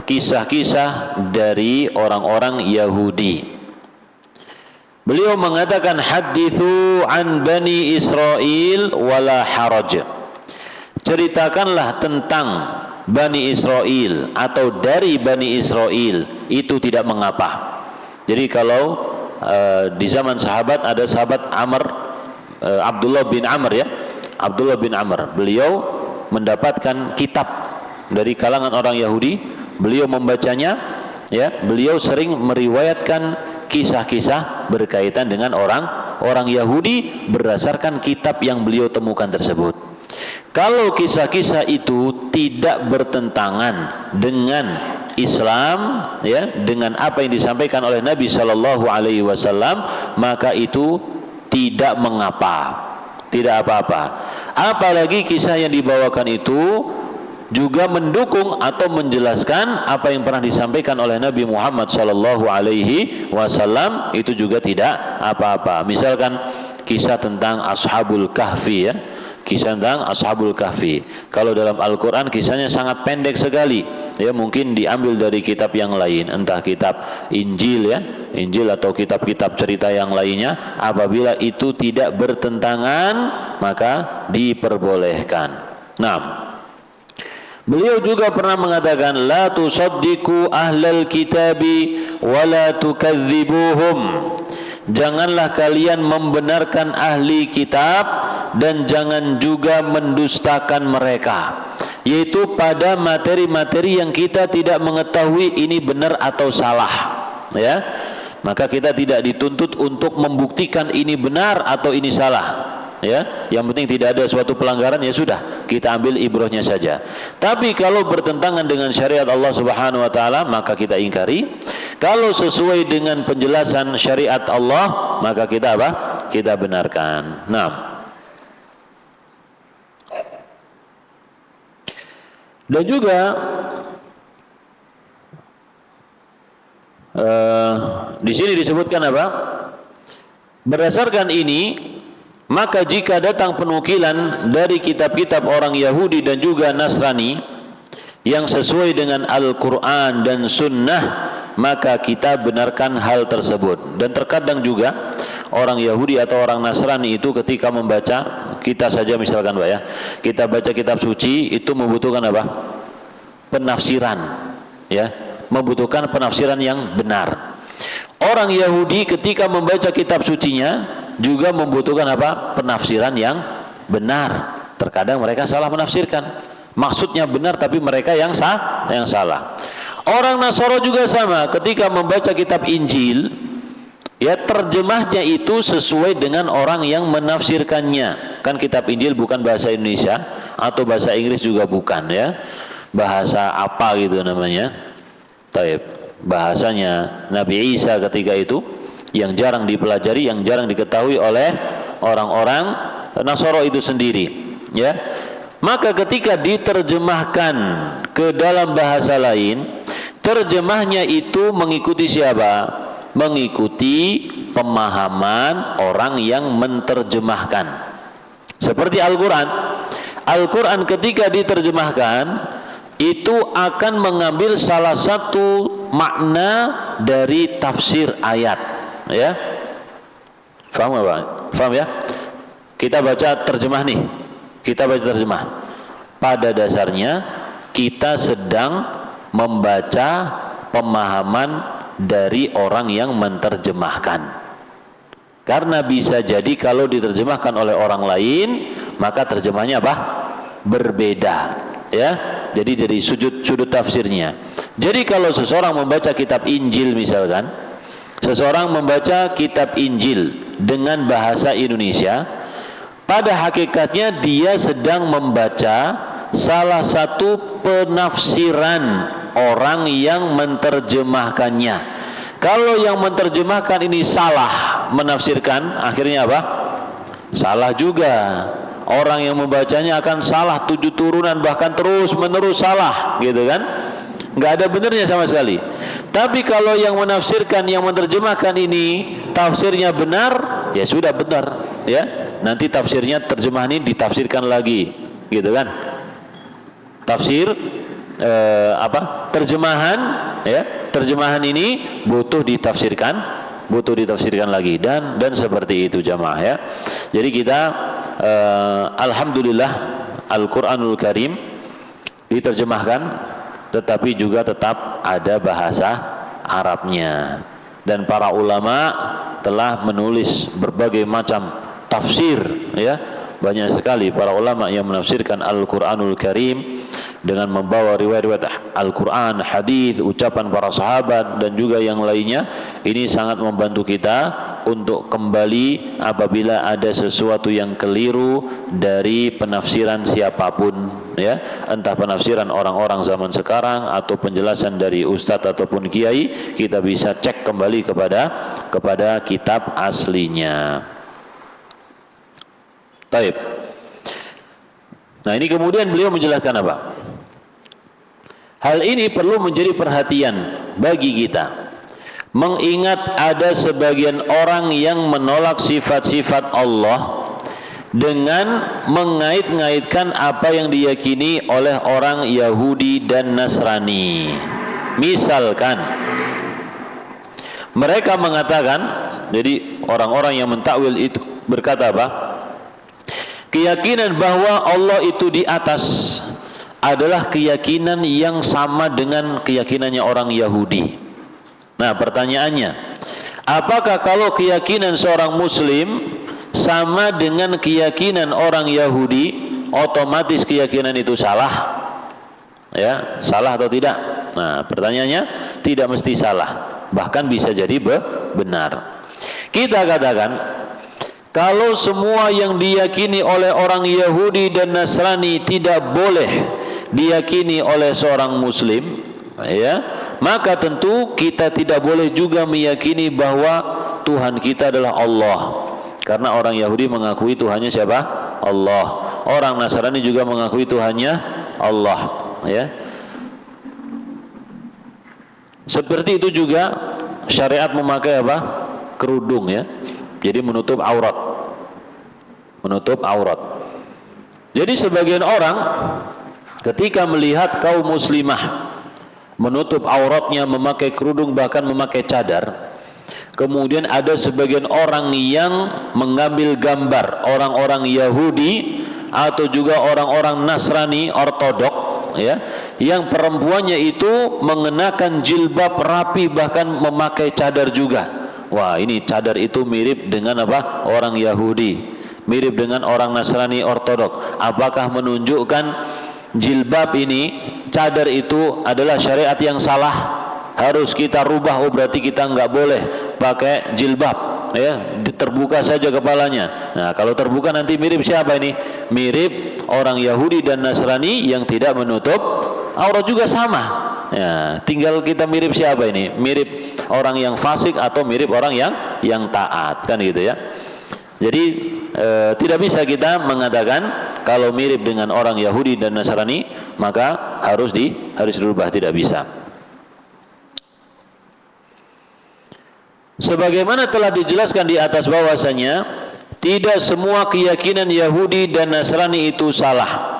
S1: kisah-kisah dari orang-orang Yahudi. Beliau mengatakan hadithu an bani Israel wala haraj. Ceritakanlah tentang Bani Israel atau dari Bani Israel, itu tidak mengapa. Jadi kalau di zaman sahabat ada sahabat Abdullah bin Amr, ya, Abdullah bin Amr, beliau mendapatkan kitab dari kalangan orang Yahudi, beliau membacanya, ya, beliau sering meriwayatkan kisah-kisah berkaitan dengan orang Yahudi berdasarkan kitab yang beliau temukan tersebut. Kalau kisah-kisah itu tidak bertentangan dengan Islam, ya, dengan apa yang disampaikan oleh Nabi Shallallahu Alaihi Wasallam, maka itu tidak mengapa, tidak apa-apa. Apalagi kisah yang dibawakan itu juga mendukung atau menjelaskan apa yang pernah disampaikan oleh Nabi Muhammad Shallallahu Alaihi Wasallam, itu juga tidak apa-apa. Misalkan kisah tentang Ashabul Kahfi, ya, kisah tentang Ashabul Kahfi. Kalau dalam Al-Quran kisahnya sangat pendek sekali, ya, mungkin diambil dari kitab yang lain, entah kitab Injil, ya, Injil atau kitab-kitab cerita yang lainnya. Apabila itu tidak bertentangan, maka diperbolehkan. Nah, beliau juga pernah mengatakan la tusaddiqu ahlal kitabi wa la tukadzibuhum. Janganlah kalian membenarkan ahli kitab dan jangan juga mendustakan mereka, yaitu pada materi-materi yang kita tidak mengetahui ini benar atau salah, ya. Maka kita tidak dituntut untuk membuktikan ini benar atau ini salah, ya. Yang penting tidak ada suatu pelanggaran, ya sudah, kita ambil ibrahnya saja. Tapi kalau bertentangan dengan syariat Allah Subhanahu wa taala, maka kita ingkari. Kalau sesuai dengan penjelasan syariat Allah, maka kita apa? Kita benarkan. Nah, dan juga di sini disebutkan apa? Berdasarkan ini, maka jika datang penukilan dari kitab-kitab orang Yahudi dan juga Nasrani yang sesuai dengan Al-Quran dan Sunnah, maka kita benarkan hal tersebut. Dan terkadang juga orang Yahudi atau orang Nasrani itu ketika membaca, kita saja misalkan, Pak, ya, kita baca kitab suci itu membutuhkan apa? Penafsiran, ya, membutuhkan penafsiran yang benar. Orang Yahudi ketika membaca kitab sucinya juga membutuhkan apa? Penafsiran yang benar. Terkadang mereka salah menafsirkan, maksudnya benar tapi mereka yang salah. Orang Nasara juga sama, ketika membaca kitab Injil, ya, terjemahnya itu sesuai dengan orang yang menafsirkannya. Kan kitab Injil bukan bahasa Indonesia atau bahasa Inggris juga bukan, ya, bahasa apa gitu namanya. Taib. Bahasanya Nabi Isa ketika itu yang jarang dipelajari, yang jarang diketahui oleh orang-orang Nasara itu sendiri, ya. Maka ketika diterjemahkan ke dalam bahasa lain, terjemahnya itu mengikuti siapa? Mengikuti pemahaman orang yang menterjemahkan. Seperti Al-Quran. Al-Quran ketika diterjemahkan itu akan mengambil salah satu makna dari tafsir ayat, ya. Paham Pak? Paham ya? Kita baca terjemah nih. Kita baca terjemah. Pada dasarnya kita sedang membaca pemahaman dari orang yang menterjemahkan. Karena bisa jadi kalau diterjemahkan oleh orang lain, maka terjemahnya apa? Berbeda, ya. Jadi dari sudut tafsirnya. Jadi kalau seseorang membaca kitab Injil misalkan, seseorang membaca kitab Injil dengan bahasa Indonesia, pada hakikatnya dia sedang membaca salah satu penafsiran orang yang menterjemahkannya. Kalau yang menterjemahkan ini salah menafsirkan, akhirnya apa? Salah juga. Orang yang membacanya akan salah 7 turunan, bahkan terus menerus salah, gitu kan? Nggak ada benernya sama sekali. Tapi kalau yang menafsirkan, yang menerjemahkan ini tafsirnya benar, ya sudah benar, ya. Nanti tafsirnya, terjemahan ini ditafsirkan lagi, gitu kan? Tafsir terjemahan, ya. Terjemahan ini butuh ditafsirkan lagi, dan seperti itu jamaah, ya. Jadi kita alhamdulillah Al-Qur'anul Karim diterjemahkan, tetapi juga tetap ada bahasa Arabnya, dan para ulama telah menulis berbagai macam tafsir, ya. Banyak sekali para ulama yang menafsirkan Al-Qur'anul Karim dengan membawa riwayat-riwayat Al-Quran, hadis, ucapan para sahabat, dan juga yang lainnya. Ini sangat membantu kita untuk kembali apabila ada sesuatu yang keliru dari penafsiran siapapun, ya, entah penafsiran orang-orang zaman sekarang atau penjelasan dari ustadz ataupun kiai, kita bisa cek kembali kepada kitab aslinya. Taib. Nah, ini kemudian beliau menjelaskan apa? Hal ini perlu menjadi perhatian bagi kita, mengingat ada sebagian orang yang menolak sifat-sifat Allah dengan mengait-ngaitkan apa yang diyakini oleh orang Yahudi dan Nasrani. Misalkan mereka mengatakan, jadi orang-orang yang mentakwil itu berkata apa? Keyakinan bahwa Allah itu di atas adalah keyakinan yang sama dengan keyakinannya orang Yahudi. Nah, pertanyaannya, apakah kalau keyakinan seorang Muslim sama dengan keyakinan orang Yahudi, otomatis keyakinan itu salah? Ya, salah atau tidak? Nah, pertanyaannya tidak mesti salah, bahkan bisa jadi benar. Kita katakan, kalau semua yang diyakini oleh orang Yahudi dan Nasrani tidak boleh diyakini oleh seorang Muslim, ya, maka tentu kita tidak boleh juga meyakini bahwa Tuhan kita adalah Allah. Karena orang Yahudi mengakui Tuhannya siapa? Allah. Orang Nasrani juga mengakui Tuhannya Allah, ya. Seperti itu juga syariat memakai apa? Kerudung, ya. Jadi menutup aurat. Menutup aurat. Jadi sebagian orang ketika melihat kaum muslimah menutup auratnya, memakai kerudung, bahkan memakai cadar, kemudian ada sebagian orang yang mengambil gambar orang-orang Yahudi atau juga orang-orang Nasrani ortodok, ya, yang perempuannya itu mengenakan jilbab rapi, bahkan memakai cadar juga. Wah, ini cadar itu mirip dengan apa? Orang Yahudi, mirip dengan orang Nasrani ortodok. Apakah menunjukkan jilbab ini, cadar itu adalah syariat yang salah? Harus kita rubah, oh berarti kita nggak boleh pakai jilbab, ya, terbuka saja kepalanya. Nah, kalau terbuka nanti mirip siapa ini? Mirip orang Yahudi dan Nasrani yang tidak menutup aurat juga sama. Ya, tinggal kita mirip siapa ini? Mirip orang yang fasik atau mirip orang yang taat, kan gitu, ya. Jadi tidak bisa kita mengatakan kalau mirip dengan orang Yahudi dan Nasrani maka harus dirubah, tidak bisa. Sebagaimana telah dijelaskan di atas bahwasanya tidak semua keyakinan Yahudi dan Nasrani itu salah.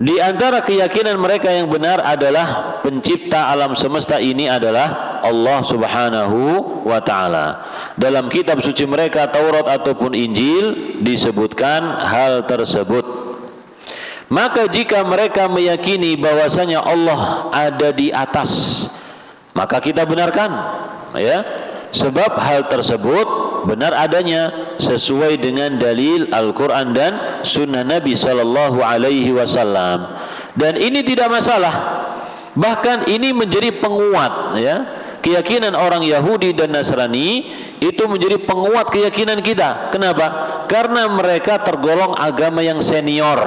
S1: Di antara keyakinan mereka yang benar adalah pencipta alam semesta ini adalah Allah Subhanahu wa ta'ala. Dalam kitab suci mereka Taurat ataupun Injil disebutkan hal tersebut. Maka jika mereka meyakini bahwasanya Allah ada di atas, maka kita benarkan, ya, sebab hal tersebut benar adanya sesuai dengan dalil Al-Quran dan Sunnah Nabi Sallallahu Alaihi Wasallam. Dan ini tidak masalah. Bahkan ini menjadi penguat, ya, keyakinan orang Yahudi dan Nasrani itu menjadi penguat keyakinan kita. Kenapa? Karena mereka tergolong agama yang senior,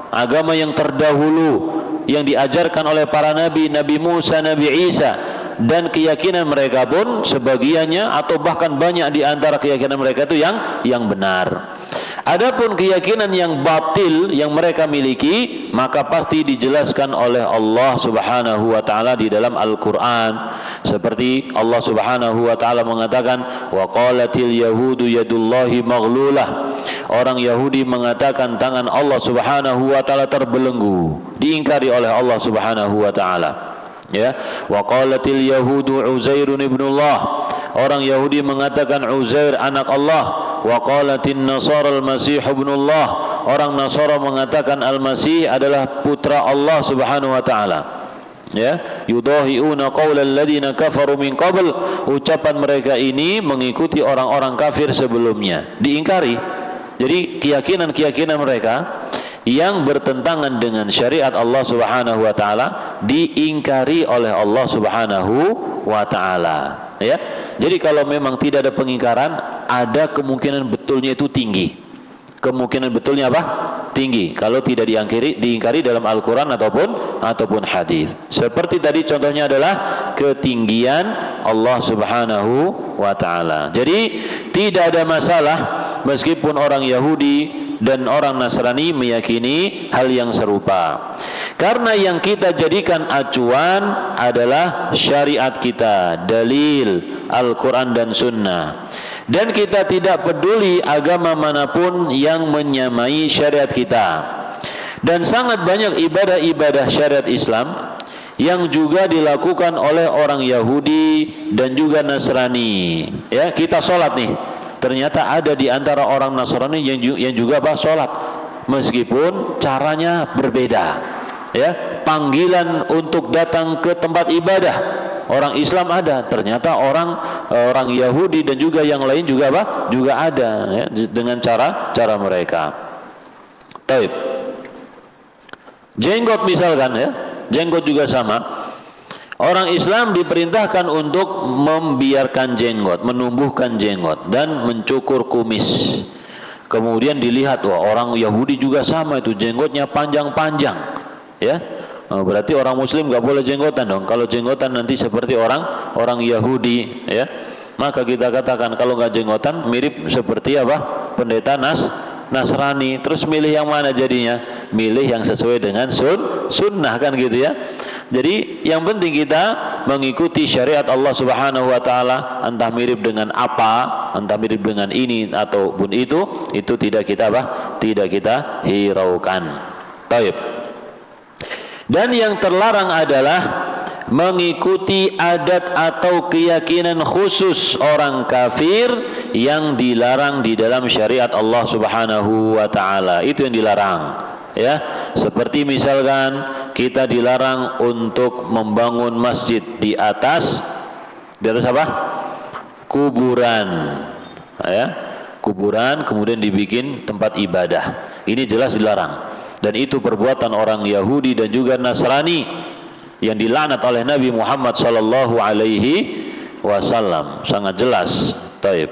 S1: agama yang terdahulu, yang diajarkan oleh para nabi, Nabi Musa, Nabi Isa, dan keyakinan mereka pun sebagiannya atau bahkan banyak di antara keyakinan mereka itu yang benar. Adapun keyakinan yang batil yang mereka miliki, maka pasti dijelaskan oleh Allah Subhanahu wa taala di dalam Al-Qur'an. Seperti Allah Subhanahu wa taala mengatakan, wa qalatil yahudu yadullahi maghlulah. Orang Yahudi mengatakan tangan Allah Subhanahu wa taala terbelenggu, diingkari oleh Allah Subhanahu wa taala. Ya, wa qalatil yahudu Uzairun ibnullah. Orang Yahudi mengatakan Uzair anak Allah. Wa qalatin nasara al-masih ibnullah. Orang Nasara mengatakan Al-Masih adalah putra Allah Subhanahu wa taala. Ya, yudahiuna qaulal ladzina kafaru min qabl. Ucapan mereka ini mengikuti orang-orang kafir sebelumnya, diingkari. Jadi keyakinan-keyakinan mereka yang bertentangan dengan syariat Allah Subhanahu wa taala diingkari oleh Allah Subhanahu wa taala, ya. Jadi kalau memang tidak ada pengingkaran, ada kemungkinan betulnya itu tinggi. Kemungkinan betulnya apa? Tinggi kalau tidak diingkari dalam Al-Qur'an ataupun hadis. Seperti tadi contohnya adalah ketinggian Allah Subhanahu wa taala. Jadi tidak ada masalah meskipun orang Yahudi dan orang Nasrani meyakini hal yang serupa. Karena yang kita jadikan acuan adalah syariat kita, dalil Al-Quran dan Sunnah. Dan kita tidak peduli agama manapun yang menyamai syariat kita. Dan sangat banyak ibadah-ibadah syariat Islam yang juga dilakukan oleh orang Yahudi dan juga Nasrani. Ya, kita sholat nih, ternyata ada di antara orang Nasrani yang juga sholat, meskipun caranya berbeda. Ya, panggilan untuk datang ke tempat ibadah orang Islam ada, ternyata orang Yahudi dan juga yang lain juga ada, ya, dengan cara mereka. Taib. Jenggot misalkan, ya, jenggot juga sama. Orang Islam diperintahkan untuk membiarkan jenggot, menumbuhkan jenggot dan mencukur kumis. Kemudian dilihat, wah, orang Yahudi juga sama itu, jenggotnya panjang-panjang. Ya, berarti orang Muslim nggak boleh jenggotan dong. Kalau jenggotan nanti seperti orang Yahudi, ya. Maka kita katakan kalau nggak jenggotan mirip seperti apa? Pendeta Nasrani. Terus milih yang mana jadinya? Milih yang sesuai dengan sunnah, kan gitu ya. Jadi yang penting kita mengikuti syariat Allah Subhanahu wa taala, entah mirip dengan apa, entah mirip dengan ini ataupun itu tidak kita hiraukan. Taib. Dan yang terlarang adalah mengikuti adat atau keyakinan khusus orang kafir yang dilarang di dalam syariat Allah Subhanahu wa taala. Itu yang dilarang, ya. Seperti misalkan kita dilarang untuk membangun masjid di atas apa? Kuburan, ya. Kuburan kemudian dibikin tempat ibadah. Ini jelas dilarang. Dan itu perbuatan orang Yahudi dan juga Nasrani yang dilaknat oleh Nabi Muhammad sallallahu alaihi wasallam. Sangat jelas. Taib.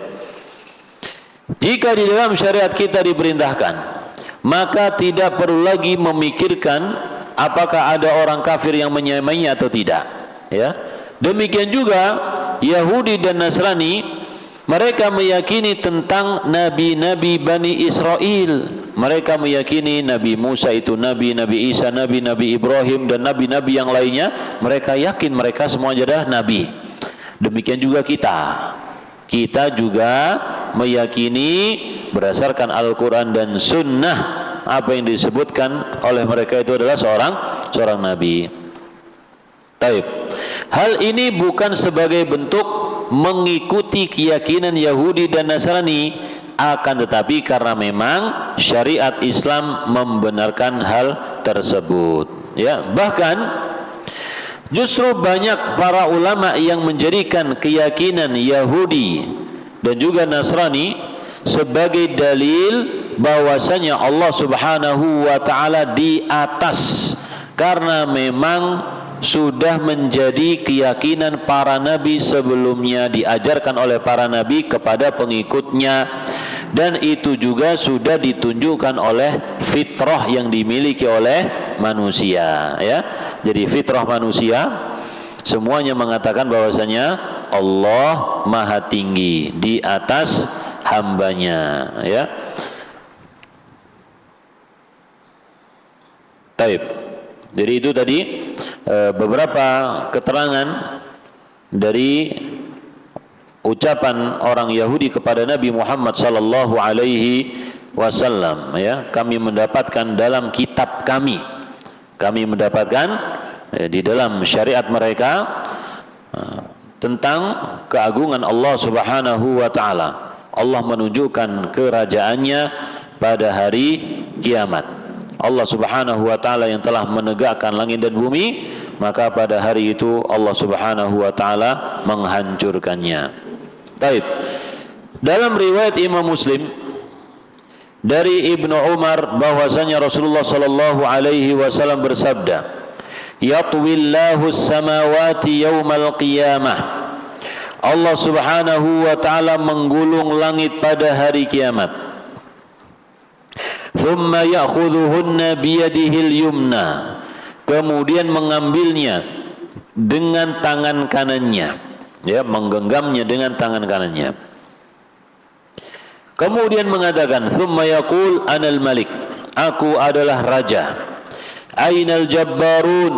S1: Jika di dalam syariat kita diperintahkan, maka tidak perlu lagi memikirkan apakah ada orang kafir yang menyamainya atau tidak, ya. Demikian juga Yahudi dan Nasrani, mereka meyakini tentang nabi-nabi Bani Israel. Mereka meyakini Nabi Musa itu Nabi, Nabi Isa Nabi, Nabi Ibrahim dan Nabi-Nabi yang lainnya. Mereka yakin mereka semua adalah Nabi. Demikian juga kita juga meyakini berdasarkan Al-Quran dan Sunnah apa yang disebutkan oleh mereka itu adalah seorang nabi. Taib. Hal ini bukan sebagai bentuk mengikuti keyakinan Yahudi dan Nasrani, akan tetapi karena memang syariat Islam membenarkan hal tersebut. Ya, bahkan justru banyak para ulama yang menjadikan keyakinan Yahudi dan juga Nasrani sebagai dalil bahwasanya Allah Subhanahu wa taala di atas, karena memang sudah menjadi keyakinan para nabi sebelumnya, diajarkan oleh para nabi kepada pengikutnya, dan itu juga sudah ditunjukkan oleh fitrah yang dimiliki oleh manusia, ya. Jadi fitrah manusia semuanya mengatakan bahwasanya Allah Maha Tinggi di atas hambanya, ya. Taib. Jadi itu tadi beberapa keterangan dari ucapan orang Yahudi kepada Nabi Muhammad sallallahu alaihi wasallam, ya. Kami mendapatkan dalam kitab kami mendapatkan di dalam syariat mereka tentang keagungan Allah Subhanahu wa taala. Allah menunjukkan kerajaannya pada hari kiamat. Allah Subhanahu wa taala yang telah menegakkan langit dan bumi, maka pada hari itu Allah Subhanahu wa taala menghancurkannya. Baik. Dalam riwayat Imam Muslim dari Ibnu Umar bahwasanya Rasulullah sallallahu alaihi wasallam bersabda, "Yatwillahu as-samawati yaumal qiyamah." Allah Subhanahu wa taala menggulung langit pada hari kiamat. "Tsumma ya'khudhuhunna biyadihil yumna." Kemudian mengambilnya dengan tangan kanannya, ya, menggenggamnya dengan tangan kanannya. Kemudian mengatakan, "Tsumma yaqul anal malik." Aku adalah raja. "Ainal jabbarun?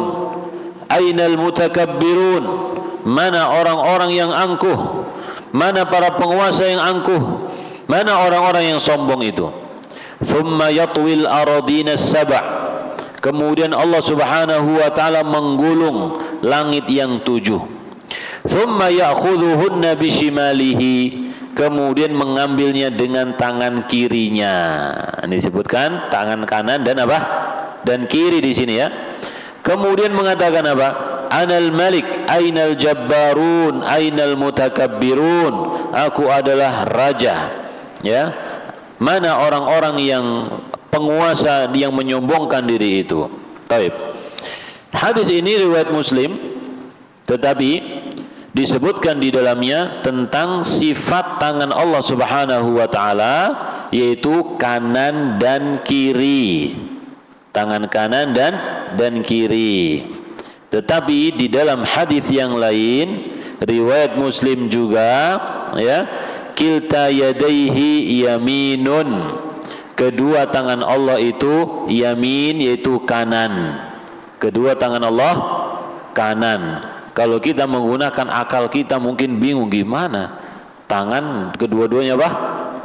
S1: Ainal mutakabbirun?" Mana orang-orang yang angkuh? Mana para penguasa yang angkuh? Mana orang-orang yang sombong itu? "Tsumma yatwil aradina as-sab'." Kemudian Allah Subhanahu wa taala menggulung langit yang 7. "Tsumma ya'khudhuhunna bishimalihi." Kemudian mengambilnya dengan tangan kirinya. Ini disebutkan tangan kanan dan apa? Dan kiri di sini, ya. Kemudian mengatakan apa? "Anal malik, ainal jabbarun, ainal mutakabbirun." Aku adalah raja, ya. Mana orang-orang yang penguasa yang menyombongkan diri itu? Taib. Hadis ini riwayat Muslim, tetapi disebutkan di dalamnya tentang sifat tangan Allah Subhanahu wa taala, yaitu kanan dan kiri. Tangan kanan dan kiri. Tetapi di dalam hadis yang lain riwayat Muslim juga, ya, "Kilta yadaihi yaminun." Kedua tangan Allah itu yamin, yaitu kanan. Kedua tangan Allah kanan. Kalau kita menggunakan akal kita mungkin bingung gimana tangan kedua-duanya apa?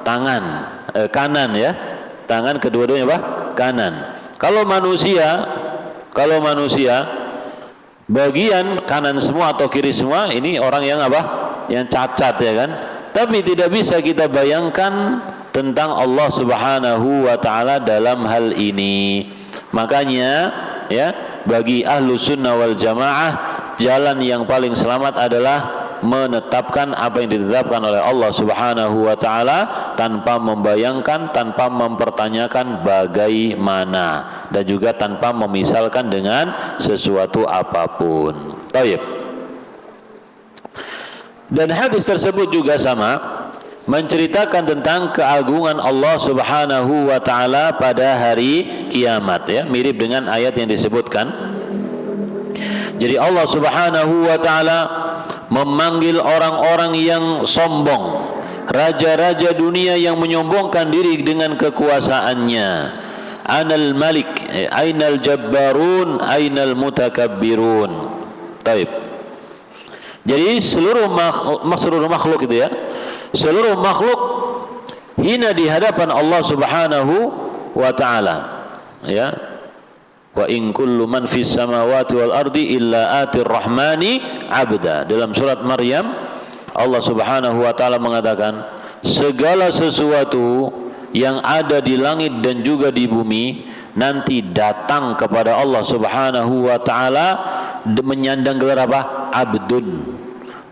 S1: Kanan, ya. Tangan kedua-duanya apa? Kanan. Kalau manusia bagian kanan semua atau kiri semua, ini orang yang apa? Yang cacat, ya kan? Tapi tidak bisa kita bayangkan tentang Allah Subhanahu wa taala dalam hal ini. Makanya, ya, bagi ahlu sunnah wal jamaah, jalan yang paling selamat adalah menetapkan apa yang ditetapkan oleh Allah Subhanahu wa taala tanpa membayangkan, tanpa mempertanyakan bagaimana, dan juga tanpa memisalkan dengan sesuatu apapun. Baik. Dan hadis tersebut juga sama menceritakan tentang keagungan Allah Subhanahu wa taala pada hari kiamat, ya, mirip dengan ayat yang disebutkan. Jadi Allah Subhanahu wa taala memanggil orang-orang yang sombong, raja-raja dunia yang menyombongkan diri dengan kekuasaannya. "Anal malik, ainal jabbarun, ainal mutakabbirun." Taib. Jadi seluruh makhluk itu ya, seluruh makhluk hina di hadapan Allah Subhanahu wa taala. Ya. Wa in kullu man fis samawati wal ardi illa atir rahmani abda. Dalam surat Maryam Allah Subhanahu wa taala mengatakan, segala sesuatu yang ada di langit dan juga di bumi nanti datang kepada Allah Subhanahu wa taala menyandang gelar apa? Abdun.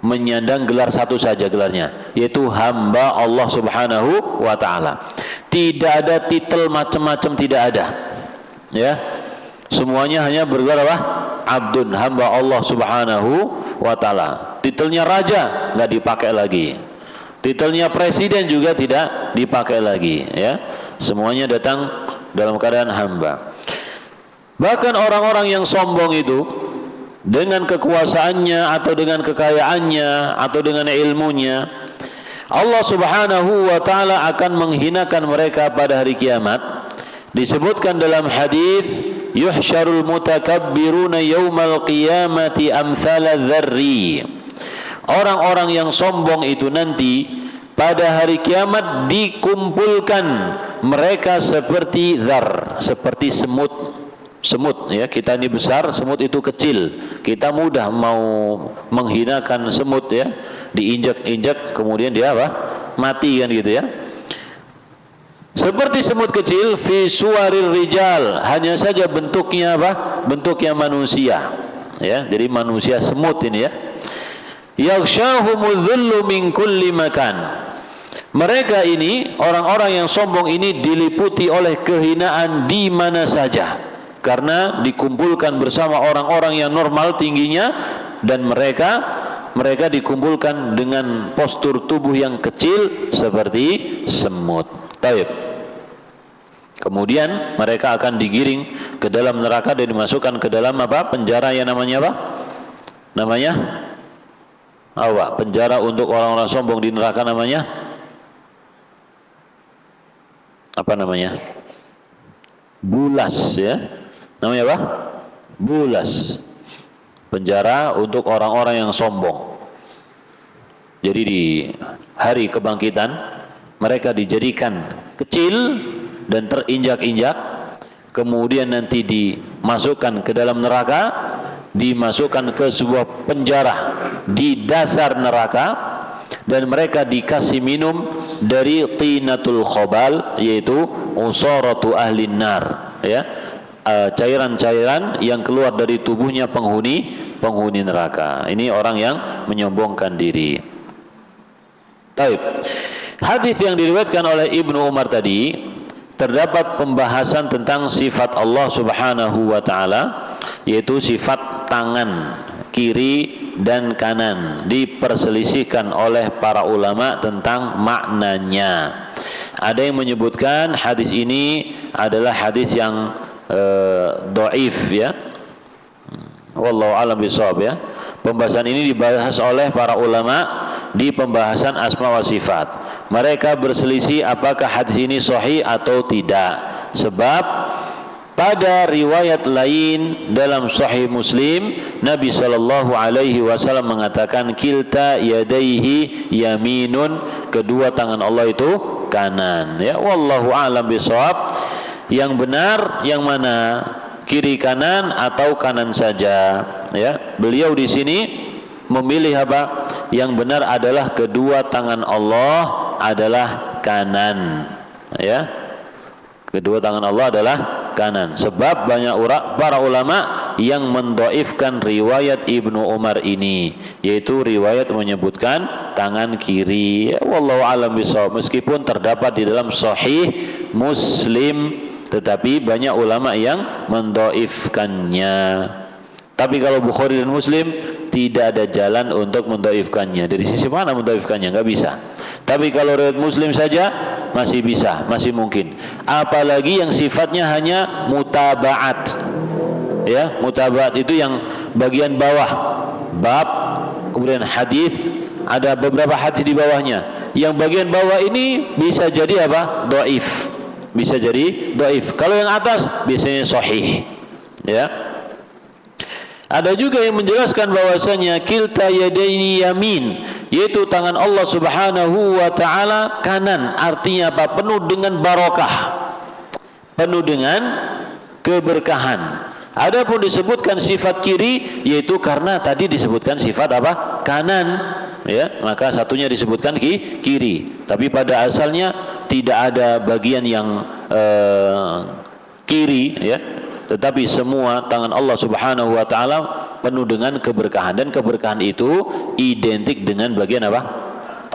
S1: Menyandang gelar satu saja gelarnya, yaitu hamba Allah Subhanahu wa taala. Tidak ada titel macam-macam, tidak ada. Ya. Semuanya hanya bergelar apa? Abdun, hamba Allah Subhanahu wa taala. Titelnya raja enggak dipakai lagi. Titelnya presiden juga tidak dipakai lagi, ya. Semuanya datang dalam keadaan hamba. Bahkan orang-orang yang sombong itu dengan kekuasaannya atau dengan kekayaannya atau dengan ilmunya, Allah Subhanahu wa taala akan menghinakan mereka pada hari kiamat. Disebutkan dalam hadis, yuhsyarul mutakabbiruna yaumal qiyamati amsala dzarri. Orang-orang yang sombong itu nanti pada hari kiamat dikumpulkan mereka seperti dzar, seperti semut. Semut ya, kita ini besar, semut itu kecil. Kita mudah mau menghinakan semut ya, diinjak-injak kemudian dia apa? Mati kan gitu ya. Seperti semut kecil fi suwarir rijal, hanya saja bentuknya apa? Bentuknya manusia. Ya, jadi manusia semut ini ya. Yaghshahumul dhullu min kulli makan. Mereka ini, orang-orang yang sombong ini diliputi oleh kehinaan di mana saja, karena dikumpulkan bersama orang-orang yang normal tingginya, dan mereka dikumpulkan dengan postur tubuh yang kecil seperti semut. Taib. Kemudian mereka akan digiring ke dalam neraka dan dimasukkan ke dalam apa? Penjara yang namanya apa? Namanya apa? Penjara untuk orang-orang sombong di neraka namanya apa namanya? Bulas ya. Namanya apa? Bulas. Penjara untuk orang-orang yang sombong. Jadi di hari kebangkitan mereka dijadikan kecil dan terinjak-injak, kemudian nanti dimasukkan ke dalam neraka, dimasukkan ke sebuah penjara di dasar neraka, dan mereka dikasih minum dari tinatul khobal, yaitu usaratu ahlin nar ya, cairan-cairan yang keluar dari tubuhnya penghuni neraka. Ini orang yang menyombongkan diri. Taib. Hadis yang diriwayatkan oleh Ibnu Umar tadi terdapat pembahasan tentang sifat Allah Subhanahu wa taala, yaitu sifat tangan kiri dan kanan. Diperselisihkan oleh para ulama tentang maknanya. Ada yang menyebutkan hadis ini adalah hadis yang dhaif ya. Wallahu a'lam bishawab ya. Pembahasan ini dibahas oleh para ulama di pembahasan asma wa sifat. Mereka berselisih apakah hadis ini sahih atau tidak. Sebab pada riwayat lain dalam Sahih Muslim, Nabi sallallahu alaihi wasallam mengatakan kilta yadaihi yaminun, kedua tangan Allah itu kanan. Ya, wallahu a'lam bishawab. Yang benar yang mana? Kiri kanan atau kanan saja ya. Beliau di sini memilih apa? Yang benar adalah kedua tangan Allah adalah kanan ya. Kedua tangan Allah adalah kanan. Sebab banyak para ulama yang mendhaifkan riwayat Ibnu Umar ini, yaitu riwayat menyebutkan tangan kiri. Ya, wallahu a'lam bishawab. Meskipun terdapat di dalam Sahih Muslim, tetapi banyak ulama yang mendhaifkannya. Tapi kalau Bukhari dan Muslim tidak ada jalan untuk mendhaifkannya. Dari sisi mana mendhaifkannya? Enggak bisa. Tapi kalau riwayat Muslim saja masih bisa, masih mungkin. Apalagi yang sifatnya hanya mutaba'at. Ya, mutaba'at itu yang bagian bawah. Bab, kemudian hadis, ada beberapa hadis di bawahnya. Yang bagian bawah ini bisa jadi apa? Dhaif. Bisa jadi dhaif. Kalau yang atas biasanya sahih. Ya. Ada juga yang menjelaskan bahwasanya kilta yadaini yamin, yaitu tangan Allah Subhanahu wa taala kanan, artinya apa? Penuh dengan barokah, penuh dengan keberkahan. Adapun disebutkan sifat kiri, yaitu karena tadi disebutkan sifat apa? Kanan, ya, maka satunya disebutkan kiri. Tapi pada asalnya tidak ada bagian yang kiri, ya. Tetapi semua tangan Allah Subhanahu wa taala penuh dengan keberkahan, dan keberkahan itu identik dengan bagian apa?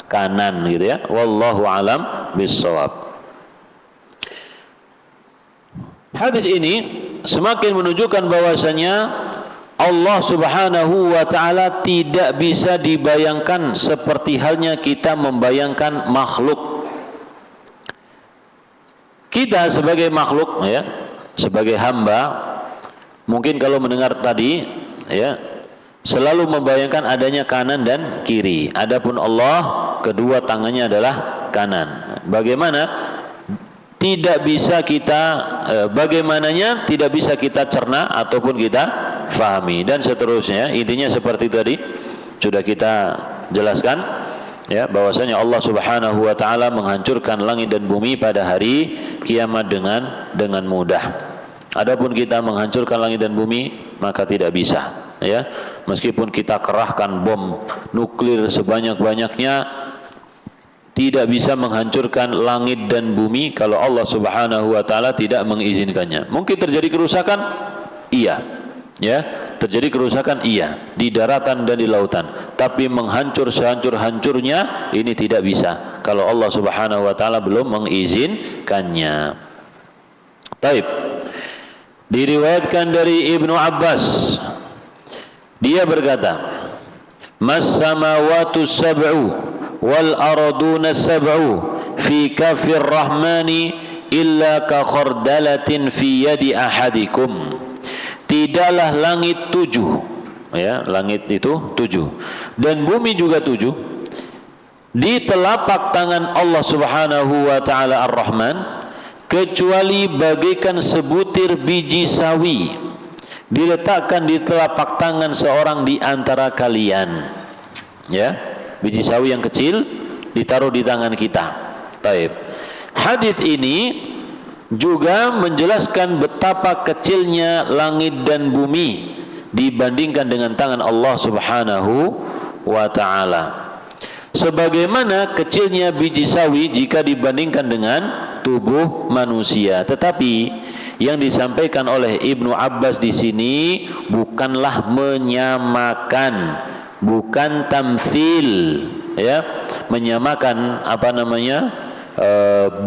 S1: Kanan, gitu ya. Wallahu alam bissawab. Hadis ini semakin menunjukkan bahwasanya Allah Subhanahu wa taala tidak bisa dibayangkan seperti halnya kita membayangkan makhluk. Kita sebagai makhluk, ya, sebagai hamba, mungkin kalau mendengar tadi, ya, selalu membayangkan adanya kanan dan kiri. Adapun Allah, kedua tangannya adalah kanan. Bagaimana? Tidak bisa kita, bagaimananya tidak bisa kita cerna ataupun kita fahami, dan seterusnya. Intinya seperti tadi sudah kita jelaskan, ya, bahwasanya Allah Subhanahu wa taala menghancurkan langit dan bumi pada hari kiamat dengan mudah. Adapun kita menghancurkan langit dan bumi maka tidak bisa, ya. Meskipun kita kerahkan bom nuklir sebanyak-banyaknya, tidak bisa menghancurkan langit dan bumi kalau Allah Subhanahu wa taala tidak mengizinkannya. Mungkin terjadi kerusakan? Iya. Ya, terjadi kerusakan iya di daratan dan di lautan. Tapi menghancur sehancur-hancurnya ini tidak bisa kalau Allah Subhanahu wa taala belum mengizinkannya. Baik. Diriwayatkan dari Ibnu Abbas, dia berkata, "Mas samawatu sab'u wal arduna sab'u fi kafir rahmani illa ka khardalatin fi yadi ahadikum." Tidaklah langit 7, ya, langit itu 7 dan bumi juga 7 di telapak tangan Allah Subhanahu wa taala Ar-Rahman, kecuali bagaikan sebutir biji sawi diletakkan di telapak tangan seorang di antara kalian. Ya, biji sawi yang kecil ditaruh di tangan kita. Taib. Hadis ini juga menjelaskan betapa kecilnya langit dan bumi dibandingkan dengan tangan Allah Subhanahu wa taala. Sebagaimana kecilnya biji sawi jika dibandingkan dengan tubuh manusia. Tetapi yang disampaikan oleh Ibnu Abbas di sini bukanlah menyamakan, bukan tamtsil, ya, menyamakan apa namanya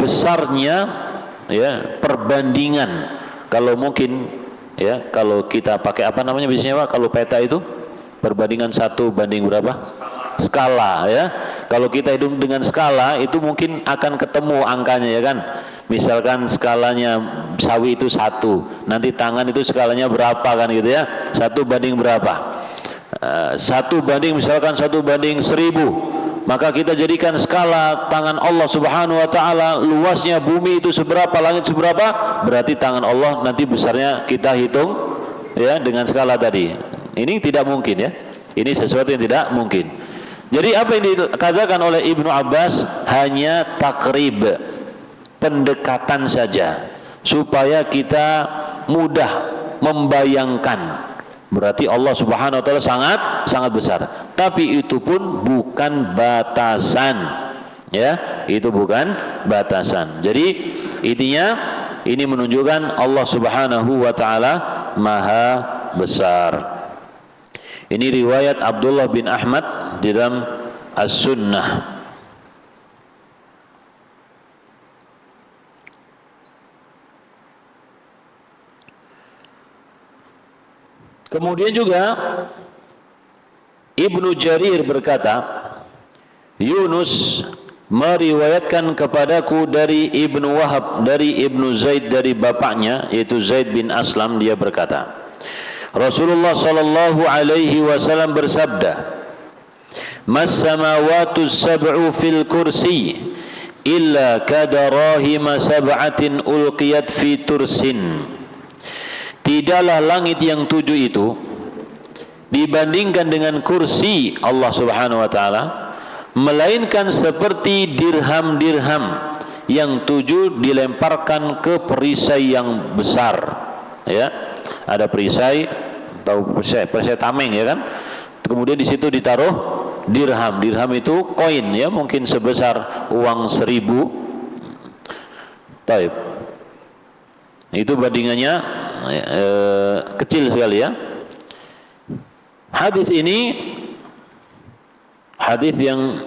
S1: besarnya, ya, perbandingan. Kalau mungkin, ya, kalau kita pakai apa namanya biasanya Pak, kalau peta itu perbandingan 1 banding berapa? Skala, ya. Kalau kita hitung dengan skala itu mungkin akan ketemu angkanya, ya kan. Misalkan skalanya sawi itu 1, nanti tangan itu skalanya berapa kan, gitu ya. 1 banding berapa? 1 banding misalkan 1 banding 1000. Maka kita jadikan skala tangan Allah Subhanahu wa taala, luasnya bumi itu seberapa, langit seberapa, berarti tangan Allah nanti besarnya kita hitung, ya, dengan skala tadi. Ini tidak mungkin, ya. Ini sesuatu yang tidak mungkin. Jadi apa yang dikatakan oleh Ibnu Abbas hanya takrib, pendekatan saja, supaya kita mudah membayangkan. Berarti Allah Subhanahu wa taala sangat besar. Tapi itu pun bukan batasan, ya, itu bukan batasan. Jadi intinya ini menunjukkan Allah Subhanahu wa taala maha besar. Ini riwayat Abdullah bin Ahmad di dalam As-Sunnah. Kemudian juga Ibnu Jarir berkata, Yunus meriwayatkan kepadaku dari Ibnu Wahab, dari Ibnu Zaid, dari bapaknya yaitu Zaid bin Aslam, dia berkata, Rasulullah sallallahu alaihi wasallam bersabda, "Mas samawatu sab'u fil kursi illa kadarahima sab'atin ulqiyat fi tursin." Tidaklah langit yang 7 itu dibandingkan dengan kursi Allah Subhanahu wa taala, melainkan seperti dirham-dirham yang 7 dilemparkan ke perisai yang besar. Ya, ada perisai, tahu perisai tameng ya kan? Kemudian di situ ditaruh dirham. Dirham itu koin ya, mungkin sebesar uang 1000. Taib. Itu bandingannya kecil sekali ya. Hadis ini hadis yang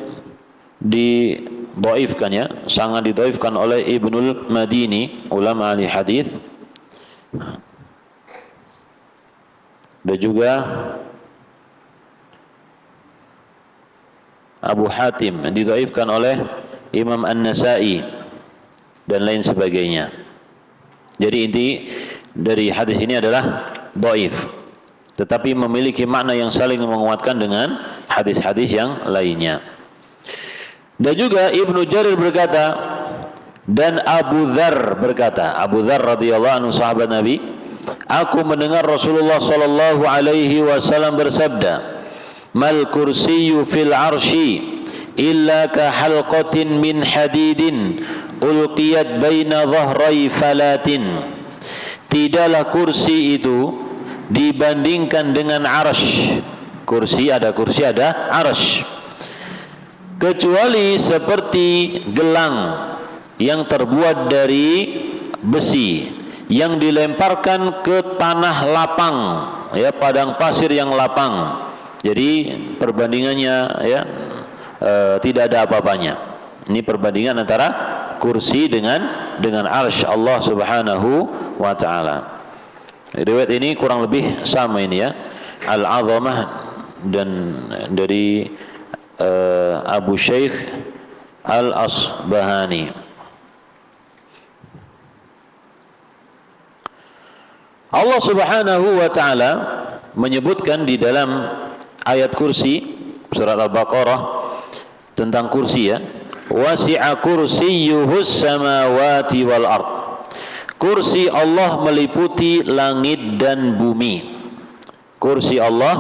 S1: didhaifkan ya, sangat didhaifkan oleh Ibnul Madini, ulama ahli hadis. Dan juga Abu Hatim, didhaifkan oleh Imam An-Nasa'i dan lain sebagainya. Jadi inti dari hadis ini adalah dhaif, tetapi memiliki makna yang saling menguatkan dengan hadis-hadis yang lainnya. Dan juga Ibnu Jarir berkata, dan Abu Dzar berkata, Abu Dzar radhiyallahu anhu sahabat Nabi, aku mendengar Rasulullah sallallahu alaihi wasallam bersabda, mal kursiyyu fil arsy illa ka halqatin min hadidin ulqiyat baina dhahrai falatin. Tidaklah kursi itu dibandingkan dengan arsy. Kursi ada arsy, kecuali seperti gelang yang terbuat dari besi yang dilemparkan ke tanah lapang ya, padang pasir yang lapang. Jadi perbandingannya ya tidak ada apa-apanya. Ini perbandingan antara kursi dengan arsy Allah Subhanahu wa taala. Riwayat ini kurang lebih sama ini ya. Al-'Azamah dan dari Abu Syekh Al-Asbahani. Allah Subhanahu wa taala menyebutkan di dalam ayat kursi surat Al-Baqarah tentang kursi ya, wasi'a kursiyyuhus samawati wal ard. Kursi Allah meliputi langit dan bumi. Kursi Allah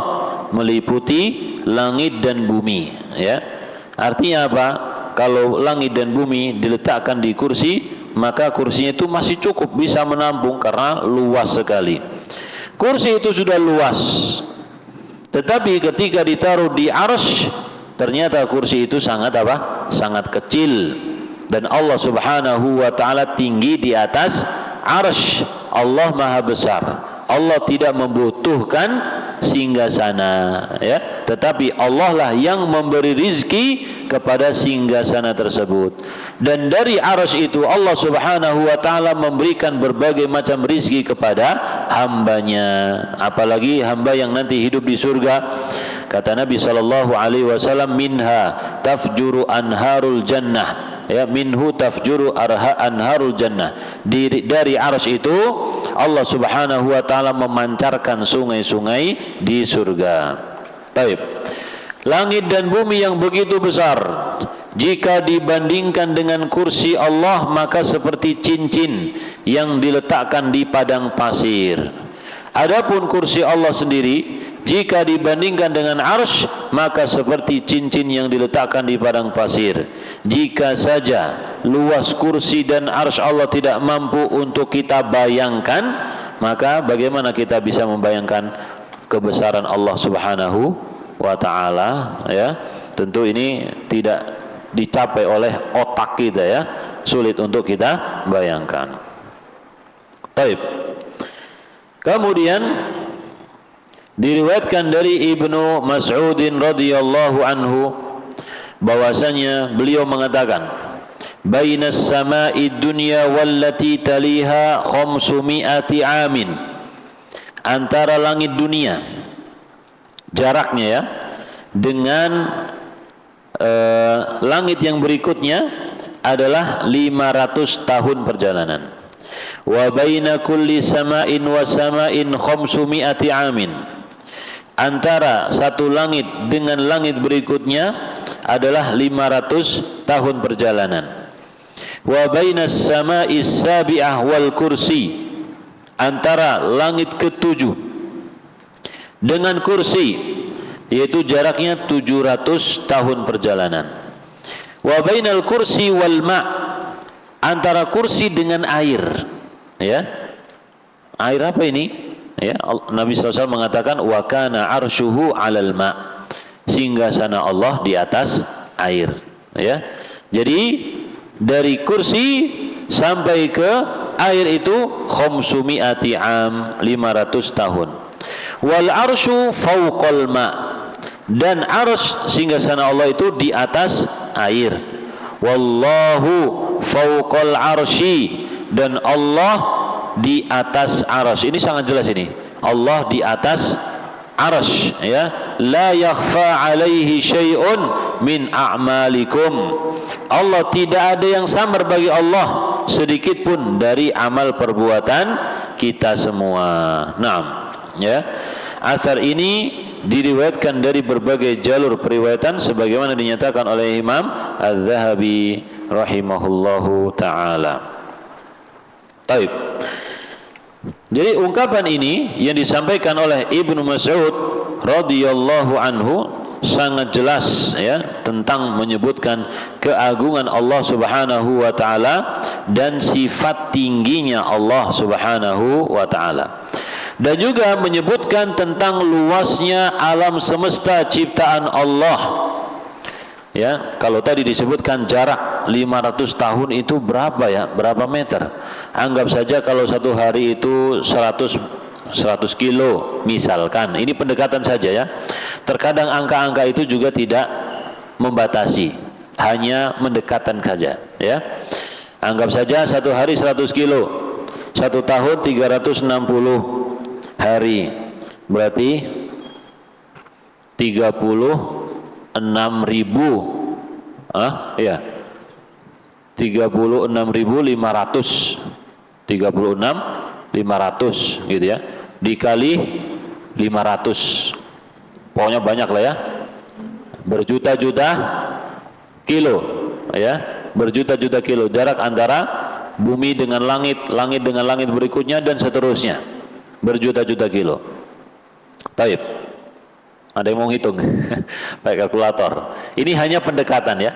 S1: meliputi langit dan bumi ya. Artinya apa? Kalau langit dan bumi diletakkan di kursi, maka kursinya itu masih cukup bisa menampung karena luas sekali. Kursi itu sudah luas, tetapi ketika ditaruh di arsy, ternyata kursi itu sangat apa? Sangat kecil. Dan Allah Subhanahu wa taala tinggi di atas arsy. Allah Maha besar. Allah tidak membutuhkan singgasana ya, tetapi Allah lah yang memberi rizki kepada singgasana tersebut. Dan dari arsy itu Allah Subhanahu wa taala memberikan berbagai macam rizki kepada hambanya, apalagi hamba yang nanti hidup di surga. Kata Nabi sallallahu alaihi wasallam, minha tafjuru anharul jannah ya, minhu tafjuru anharul jannah. Dari arsy itu Allah Subhanahu wa taala memancarkan sungai-sungai di surga. Baik. Langit dan bumi yang begitu besar, jika dibandingkan dengan kursi Allah, maka seperti cincin yang diletakkan di padang pasir. Adapun kursi Allah sendiri, jika dibandingkan dengan arsy, maka seperti cincin yang diletakkan di padang pasir. Jika saja luas kursi dan arsy Allah tidak mampu untuk kita bayangkan, maka bagaimana kita bisa membayangkan kebesaran Allah Subhanahu wa ta'ala ya? Tentu ini tidak dicapai oleh otak kita ya, sulit untuk kita bayangkan. Baik. Kemudian diriwayatkan dari Ibnu Mas'udin radhiyallahu anhu bahwasanya beliau mengatakan, bainas sama'i dunya wallati taliha 500 amin. Antara langit dunia, jaraknya ya, dengan langit yang berikutnya adalah 500 tahun perjalanan. Wa baina kulli sama'in wa sama'in 500 amin. Antara satu langit dengan langit berikutnya adalah 500 tahun perjalanan. Wa bainas sama'is sabi'ah wal kursi. Antara langit ketujuh dengan kursi, yaitu jaraknya 700 tahun perjalanan. Wa bainal kursi wal ma', antara kursi dengan air, ya. Air apa ini? Ya, Nabi SAW mengatakan wa kana arsyuhu 'alal ma', singgasana Allah di atas air, ya. Jadi dari kursi sampai ke air itu khamsumi'ati am, 500 tahun. Wal arsyu fawqal ma', dan arsy singgasana Allah itu di atas air. Wallahu fawqal arsy, dan Allah di atas arsy. Ini sangat jelas ini. Allah di atas arsy, ya. La yakhfa alaihi syai'un min a'malikum. Allah tidak ada yang samar bagi Allah sedikit pun dari amal perbuatan kita semua. Naam, ya. Asar ini diriwayatkan dari berbagai jalur periwayatan sebagaimana dinyatakan oleh Imam Az-Zahabi rahimahullahu taala. Taib. Jadi ungkapan ini yang disampaikan oleh Ibnu Mas'ud radhiyallahu anhu sangat jelas, ya, tentang menyebutkan keagungan Allah Subhanahu wa taala dan sifat tingginya Allah Subhanahu wa taala. Dan juga menyebutkan tentang luasnya alam semesta ciptaan Allah. Ya, kalau tadi disebutkan jarak 500 tahun itu berapa, ya? Berapa meter? Anggap saja kalau satu hari itu 100 kilo misalkan. Ini pendekatan saja, ya. Terkadang angka-angka itu juga tidak membatasi, hanya mendekatan saja, ya. Anggap saja satu hari 100 kilo, satu tahun 360 hari, berarti 36.000, ya, 36.500, 36.500 gitu, ya, dikali 500, pokoknya banyak lah, ya, berjuta-juta kilo, ya, berjuta-juta kilo jarak antara bumi dengan langit, langit dengan langit berikutnya dan seterusnya, berjuta-juta kilo. Taib. Ada yang mau ngitung? Pakai kalkulator. Ini hanya pendekatan, ya.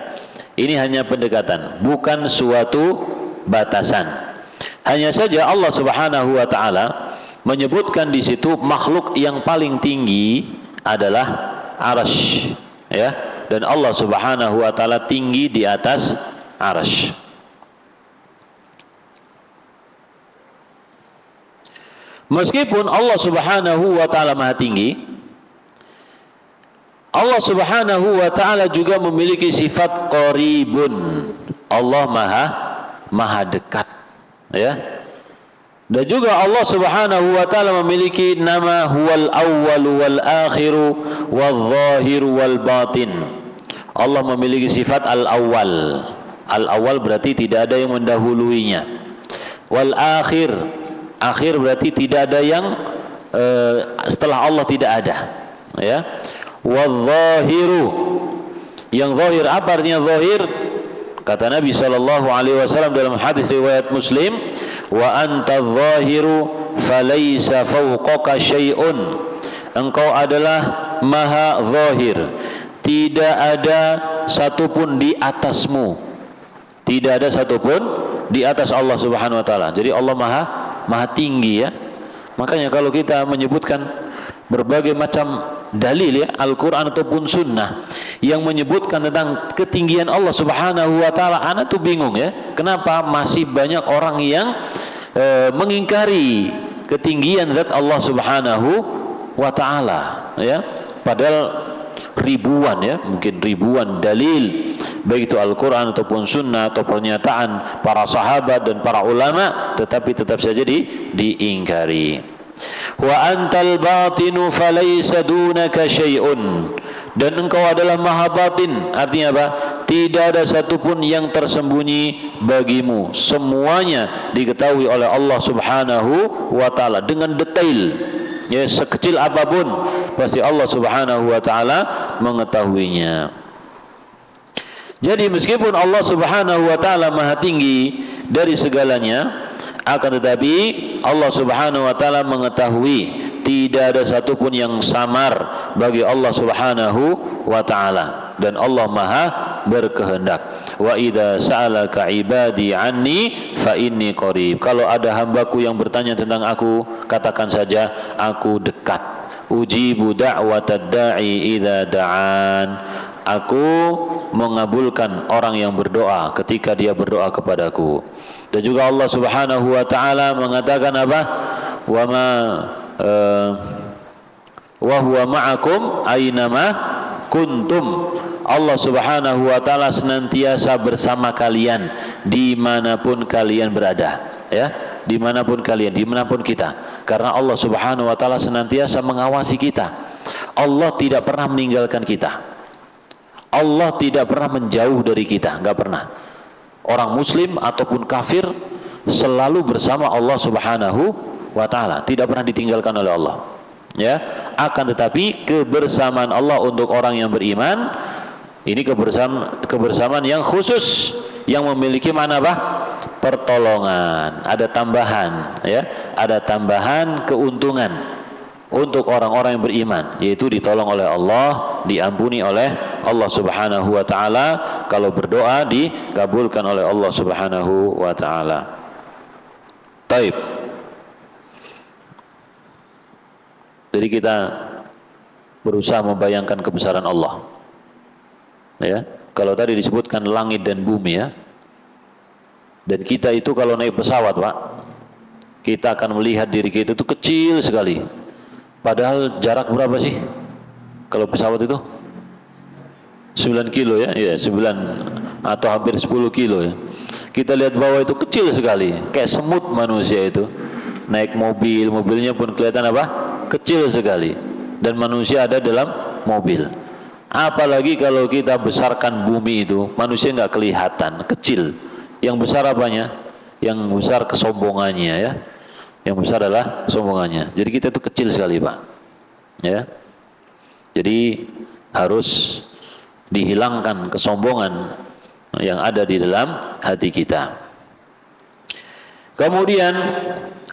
S1: Ini hanya pendekatan, bukan suatu batasan. Hanya saja Allah Subhanahu wa taala menyebutkan di situ makhluk yang paling tinggi adalah arsy, ya. Dan Allah Subhanahu wa taala tinggi di atas arsy. Meskipun Allah Subhanahu wa taala Maha tinggi, Allah Subhanahu wa taala juga memiliki sifat qaribun. Allah maha dekat, ya. Dan juga Allah Subhanahu wa taala memiliki nama huwal awwal wal akhiru wal zahir wal batin. Allah memiliki sifat al-awwal. Al-awwal berarti tidak ada yang mendahuluinya. Wal akhir, akhir berarti tidak ada yang setelah Allah tidak ada, ya. Wadh-dhahiru, yang zahir, apa artinya zahir? Kata Nabi SAW dalam hadis riwayat Muslim, wa anta dhahiru falaysa fawqaka syai'un, engkau adalah maha zahir, tidak ada satupun di atasmu, tidak ada satupun di atas Allah Subhanahu wa taala. Jadi Allah maha tinggi, ya. Makanya kalau kita menyebutkan berbagai macam dalil, ya, Al-Quran ataupun Sunnah yang menyebutkan tentang ketinggian Allah Subhanahu wa taala, ana tuh bingung, ya, kenapa masih banyak orang yang mengingkari ketinggian zat Allah Subhanahu wa taala, ya. Padahal ribuan, ya, mungkin ribuan dalil, baik itu Al-Quran ataupun Sunnah atau pernyataan para sahabat dan para ulama, tetapi tetap saja diingkari. Wa antal batinu falaysa dunaka syai'un, dan engkau adalah maha batin. Artinya apa? Tidak ada satupun yang tersembunyi bagimu, semuanya diketahui oleh Allah Subhanahu wa taala dengan detail, ya, sekecil apapun pasti Allah Subhanahu wa taala mengetahuinya. Jadi meskipun Allah Subhanahu wa taala maha tinggi dari segalanya, akan tetapi Allah Subhanahu wa taala mengetahui tidak ada satupun yang samar bagi Allah Subhanahu wa ta'ala, dan Allah Maha berkehendak. Wa idza sa'alaka ibadi anni fa inni qarib. Kalau ada hambaku yang bertanya tentang aku, katakan saja aku dekat. Ujibu da'watad da'i idza da'an. Aku mengabulkan orang yang berdoa ketika dia berdoa kepadaku. Dan juga Allah Subhanahu wa ta'ala mengatakan apa? Wa ma wa huwa ma'akum aynama kuntum. Allah Subhanahu wa ta'ala senantiasa bersama kalian dimanapun kalian berada, ya, dimanapun kalian, dimanapun kita, karena Allah Subhanahu wa ta'ala senantiasa mengawasi kita. Allah tidak pernah meninggalkan kita, Allah tidak pernah menjauh dari kita, enggak pernah. Orang muslim ataupun kafir selalu bersama Allah Subhanahu wa ta'ala, tidak pernah ditinggalkan oleh Allah, ya. Akan tetapi kebersamaan Allah untuk orang yang beriman ini kebersamaan yang khusus, yang memiliki mana apa? Pertolongan, ada tambahan, ya, ada tambahan keuntungan untuk orang-orang yang beriman, yaitu ditolong oleh Allah, diampuni oleh Allah Subhanahu wa ta'ala, kalau berdoa dikabulkan oleh Allah Subhanahu wa ta'ala. Taib. Jadi kita berusaha membayangkan kebesaran Allah, ya. Kalau tadi disebutkan langit dan bumi, ya, dan kita itu kalau naik pesawat, Pak, kita akan melihat diri kita itu kecil sekali. Padahal jarak berapa sih kalau pesawat itu? 9 kilo, ya, ya, 9 atau hampir 10 kilo, ya. Kita lihat bawah itu kecil sekali, kayak semut manusia itu. Naik mobil, mobilnya pun kelihatan apa? Kecil sekali. Dan manusia ada dalam mobil. Apalagi kalau kita besarkan bumi itu, manusia nggak kelihatan, kecil. Yang besar apanya? Yang besar kesombongannya, ya. Yang besar adalah sombongannya. Jadi kita itu kecil sekali, Pak, ya. Jadi harus dihilangkan kesombongan yang ada di dalam hati kita. Kemudian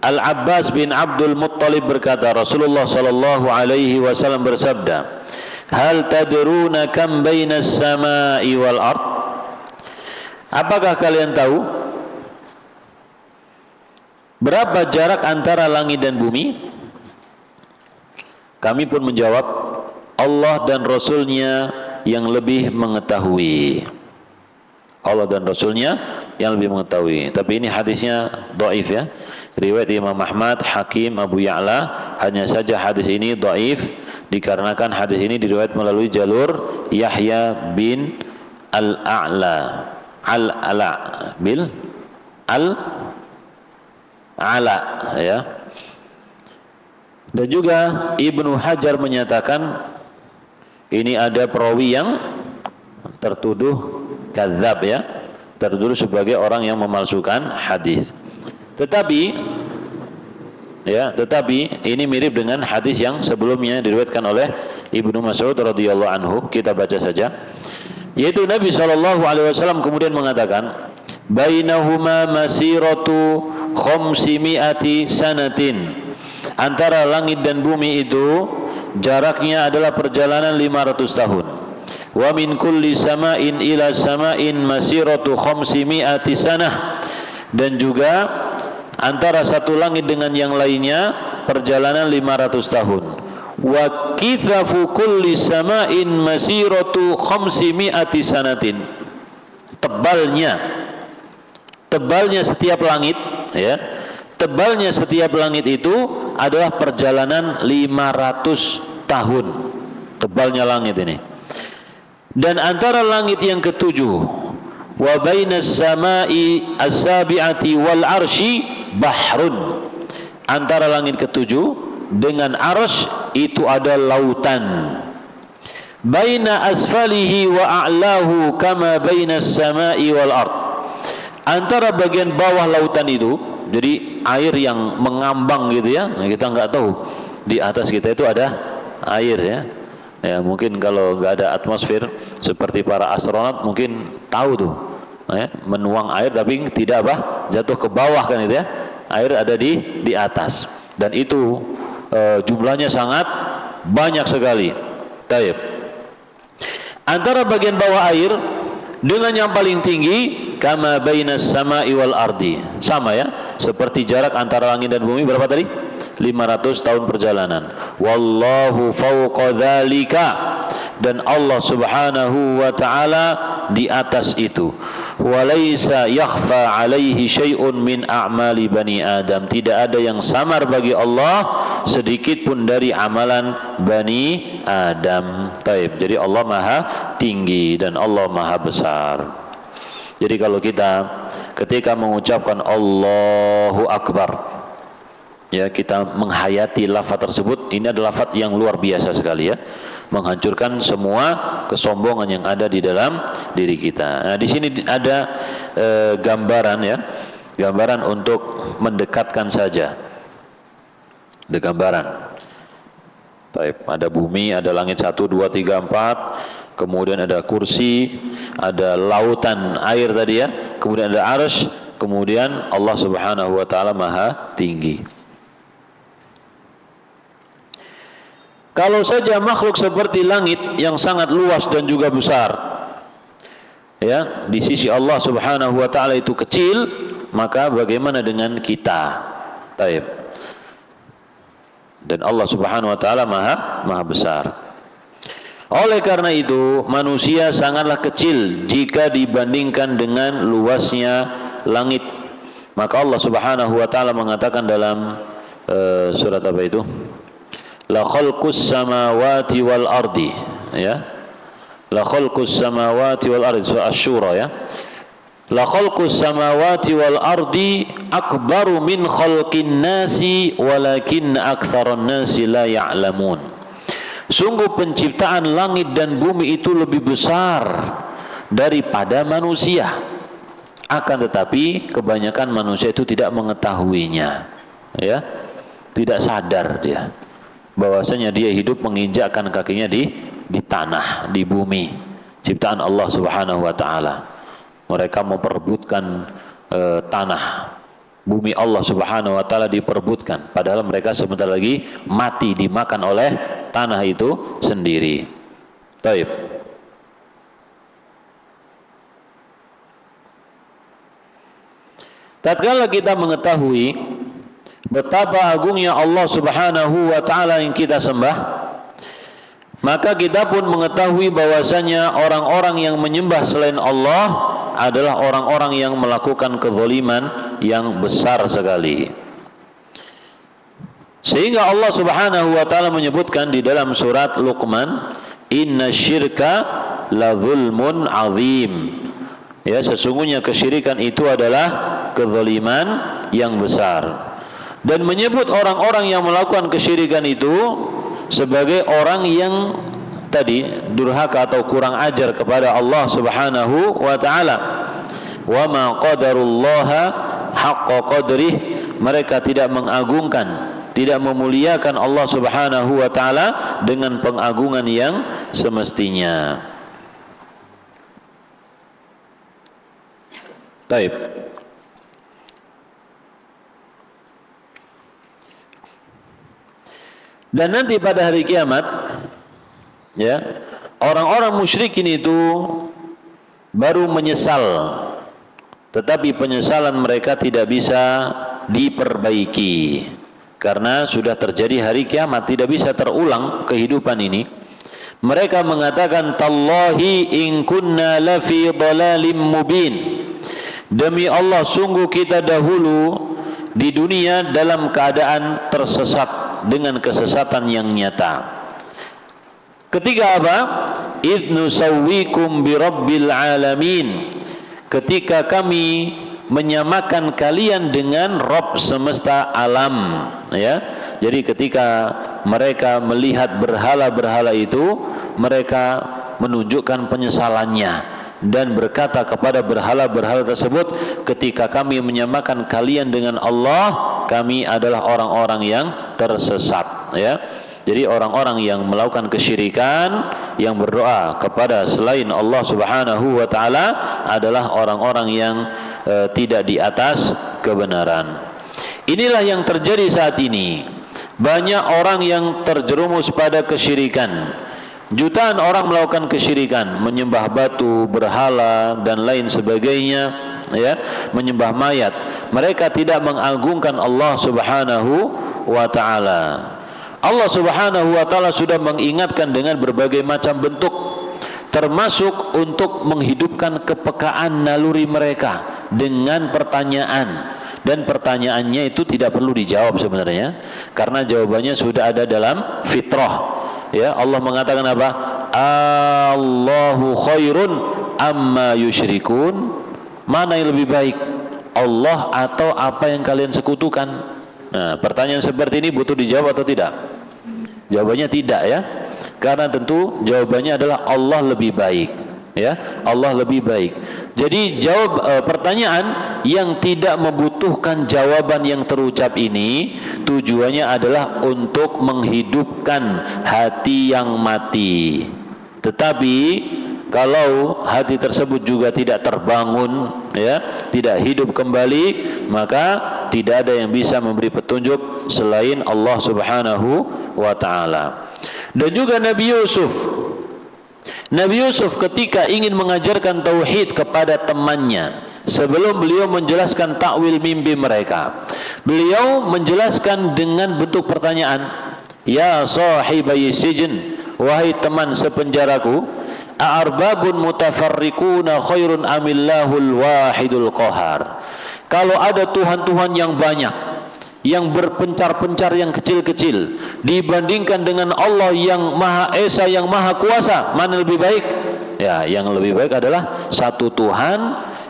S1: Al-Abbas bin Abdul Muttalib berkata, Rasulullah sallallahu alaihi wasallam bersabda, "Hal tadruna kam bainas samai wal ard?" Apakah kalian tahu berapa jarak antara langit dan bumi? Kami pun menjawab, Allah dan Rasulnya yang lebih mengetahui. Allah dan Rasulnya yang lebih mengetahui. Tapi ini hadisnya dhaif, ya. Riwayat Imam Ahmad, Hakim, Abu Ya'la. Hanya saja hadis ini dhaif dikarenakan hadis ini diriwayat melalui jalur Yahya bin Al-A'la. Al-Ala bil Al-Ala, ya. Dan juga Ibnu Hajar menyatakan ini ada perawi yang tertuduh kadzab, ya, tertuduh sebagai orang yang memalsukan hadis. Tetapi ini mirip dengan hadis yang sebelumnya diriwayatkan oleh Ibnu Mas'ud radhiyallahu anhu. Kita baca saja. Yaitu Nabi SAW kemudian mengatakan, bainahuma masiratu khamsimi'ati sanatin. Antara langit dan bumi itu jaraknya adalah perjalanan 500 tahun. Wa min kulli sama'in ila sama'in masiratu khamsimi'ati sanah. Dan juga antara satu langit dengan yang lainnya perjalanan 500 tahun. Wa kithafu kulli sama'in masiratu khamsimi'ati sanatin. Tebalnya setiap langit, ya. Tebalnya setiap langit itu adalah perjalanan 500 tahun. Tebalnya langit ini. Dan antara langit yang ketujuh, wa bainas samai as-sabi'ati wal arsy bahrun. Antara langit ketujuh dengan arsy itu ada lautan. Baina asfalihi wa a'lahu kama bainas samai wal ard. Antara bagian bawah lautan itu, jadi air yang mengambang gitu, ya. Kita nggak tahu di atas kita itu ada air, ya. Ya, mungkin kalau nggak ada atmosfer seperti para astronot mungkin tahu tuh, ya, menuang air tapi tidak jatuh ke bawah kan itu, ya. Air ada di atas, dan itu jumlahnya sangat banyak sekali. Taib. Antara bagian bawah air dengan yang paling tinggi kama bainas sama'i wal ardi. Sama ya, seperti jarak antara langit dan bumi berapa tadi? 500 tahun perjalanan. Wallahu fawqa dzalika, dan Allah Subhanahu wa taala di atas itu. Walaysa yakhfa alaihi syai'un min a'mali bani Adam, tidak ada yang samar bagi Allah sedikit pun dari amalan bani Adam. Taib. Jadi Allah Maha tinggi dan Allah Maha besar. Jadi kalau kita ketika mengucapkan Allahu Akbar, ya, kita menghayati lafaz tersebut, ini adalah lafaz yang luar biasa sekali ya, menghancurkan semua kesombongan yang ada di dalam diri kita. Nah, di sini ada gambaran ya, gambaran untuk mendekatkan saja. Ada gambaran. Baik, ada bumi, ada langit 1, 2, 3, 4, kemudian ada kursi, ada lautan air tadi ya, kemudian ada arsy, kemudian Allah Subhanahu wa taala Maha tinggi. Kalau saja makhluk seperti langit yang sangat luas dan juga besar, ya, di sisi Allah Subhanahu wa taala itu kecil, maka bagaimana dengan kita? Taib. Dan Allah Subhanahu wa taala Maha besar. Oleh karena itu, manusia sangatlah kecil jika dibandingkan dengan luasnya langit. Maka Allah Subhanahu wa taala mengatakan dalam surat apa itu? La khalqus samawati wal ardi, ya. La khalqus samawati wal ardi, surah Asy-Syura ya. La khalqus samawati wal ardi akbaru min khalqin nasi walakinna aktsaran nasi la ya'lamun. Sungguh penciptaan langit dan bumi itu lebih besar daripada manusia. Akan tetapi kebanyakan manusia itu tidak mengetahuinya, ya. Tidak sadar dia bahwasanya dia hidup menginjakkan kakinya di tanah, di bumi, ciptaan Allah Subhanahu wa taala. Mereka memperebutkan tanah, bumi Allah Subhanahu wa taala diperebutkan, padahal mereka sebentar lagi mati dimakan oleh tanah itu sendiri. Taib. Tatkala kita mengetahui betapa agungnya Allah Subhanahu wa taala yang kita sembah, maka kita pun mengetahui bahwasanya orang-orang yang menyembah selain Allah adalah orang-orang yang melakukan kezaliman yang besar sekali. Sehingga Allah Subhanahu wa taala menyebutkan di dalam surat Luqman, "Inna syirka la zulmun azim." Ya, sesungguhnya kesyirikan itu adalah kezaliman yang besar. Dan menyebut orang-orang yang melakukan kesyirikan itu sebagai orang yang tadi durhaka atau kurang ajar kepada Allah Subhanahu wa taala. Wa ma qadarullaha haqqa qadrih, mereka tidak mengagungkan, tidak memuliakan Allah Subhanahu wa taala dengan pengagungan yang semestinya. Baik. Dan nanti pada hari kiamat, ya, orang-orang musyrikin itu baru menyesal, tetapi penyesalan mereka tidak bisa diperbaiki karena sudah terjadi hari kiamat, tidak bisa terulang kehidupan ini. Mereka mengatakan, "Tallahi in kunna lafi dhalalim mubin." Demi Allah, sungguh kita dahulu di dunia dalam keadaan tersesat dengan kesesatan yang nyata. Ketika apa? Idh nusawwikum birabbil alamin, ketika kami menyamakan kalian dengan Rabb semesta alam, ya. Jadi ketika mereka melihat berhala-berhala itu, mereka menunjukkan penyesalannya dan berkata kepada berhala-berhala tersebut, ketika kami menyamakan kalian dengan Allah, kami adalah orang-orang yang tersesat, ya. Jadi orang-orang yang melakukan kesyirikan, yang berdoa kepada selain Allah Subhanahu wa taala adalah orang-orang yang tidak di atas kebenaran. Inilah yang terjadi saat ini. Banyak orang yang terjerumus pada kesyirikan. Jutaan orang melakukan kesyirikan, menyembah batu, berhala dan lain sebagainya, ya, menyembah mayat. Mereka tidak mengagungkan Allah Subhanahu wa taala. Allah Subhanahu wa taala sudah mengingatkan dengan berbagai macam bentuk, termasuk untuk menghidupkan kepekaan naluri mereka dengan pertanyaan. Dan pertanyaannya itu tidak perlu dijawab sebenarnya, karena jawabannya sudah ada dalam fitrah. Ya, Allah mengatakan apa? Allahu khairun amma yusyrikun. Mana yang lebih baik, Allah atau apa yang kalian sekutukan? Nah, pertanyaan seperti ini butuh dijawab atau tidak? Jawabannya tidak, ya. Karena tentu jawabannya adalah Allah lebih baik, ya. Allah lebih baik. Jadi pertanyaan yang tidak membutuhkan jawaban yang terucap ini tujuannya adalah untuk menghidupkan hati yang mati. Tetapi kalau hati tersebut juga tidak terbangun, ya, tidak hidup kembali, maka tidak ada yang bisa memberi petunjuk selain Allah Subhanahu wa taala. Dan juga Nabi Yusuf ketika ingin mengajarkan tauhid kepada temannya, sebelum beliau menjelaskan takwil mimpi mereka, beliau menjelaskan dengan bentuk pertanyaan, ya sahibai sijn, wahai teman sepenjaraku, a'arbabun mutafarriquna khairun amillahul wahidul qahar. Kalau ada tuhan-tuhan yang banyak, yang berpencar-pencar, yang kecil-kecil, dibandingkan dengan Allah yang Maha Esa, yang Maha Kuasa, mana lebih baik? Ya, yang lebih baik adalah satu Tuhan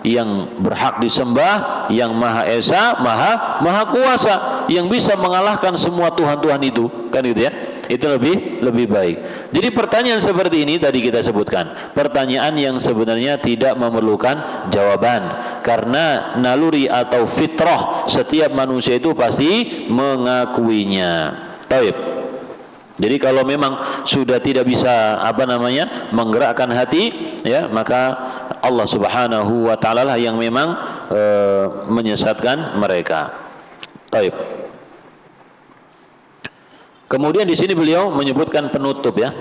S1: yang berhak disembah, yang Maha Esa, Maha Kuasa, yang bisa mengalahkan semua tuhan-tuhan itu, kan gitu ya. Itu lebih baik. Jadi pertanyaan seperti ini tadi kita sebutkan, pertanyaan yang sebenarnya tidak memerlukan jawaban, karena naluri atau fitrah setiap manusia itu pasti mengakuinya. Taib. Jadi kalau memang sudah tidak bisa menggerakkan hati, ya, maka Allah Subhanahu wa taala lah yang memang menyesatkan mereka. Taib. Kemudian di sini beliau menyebutkan penutup, ya.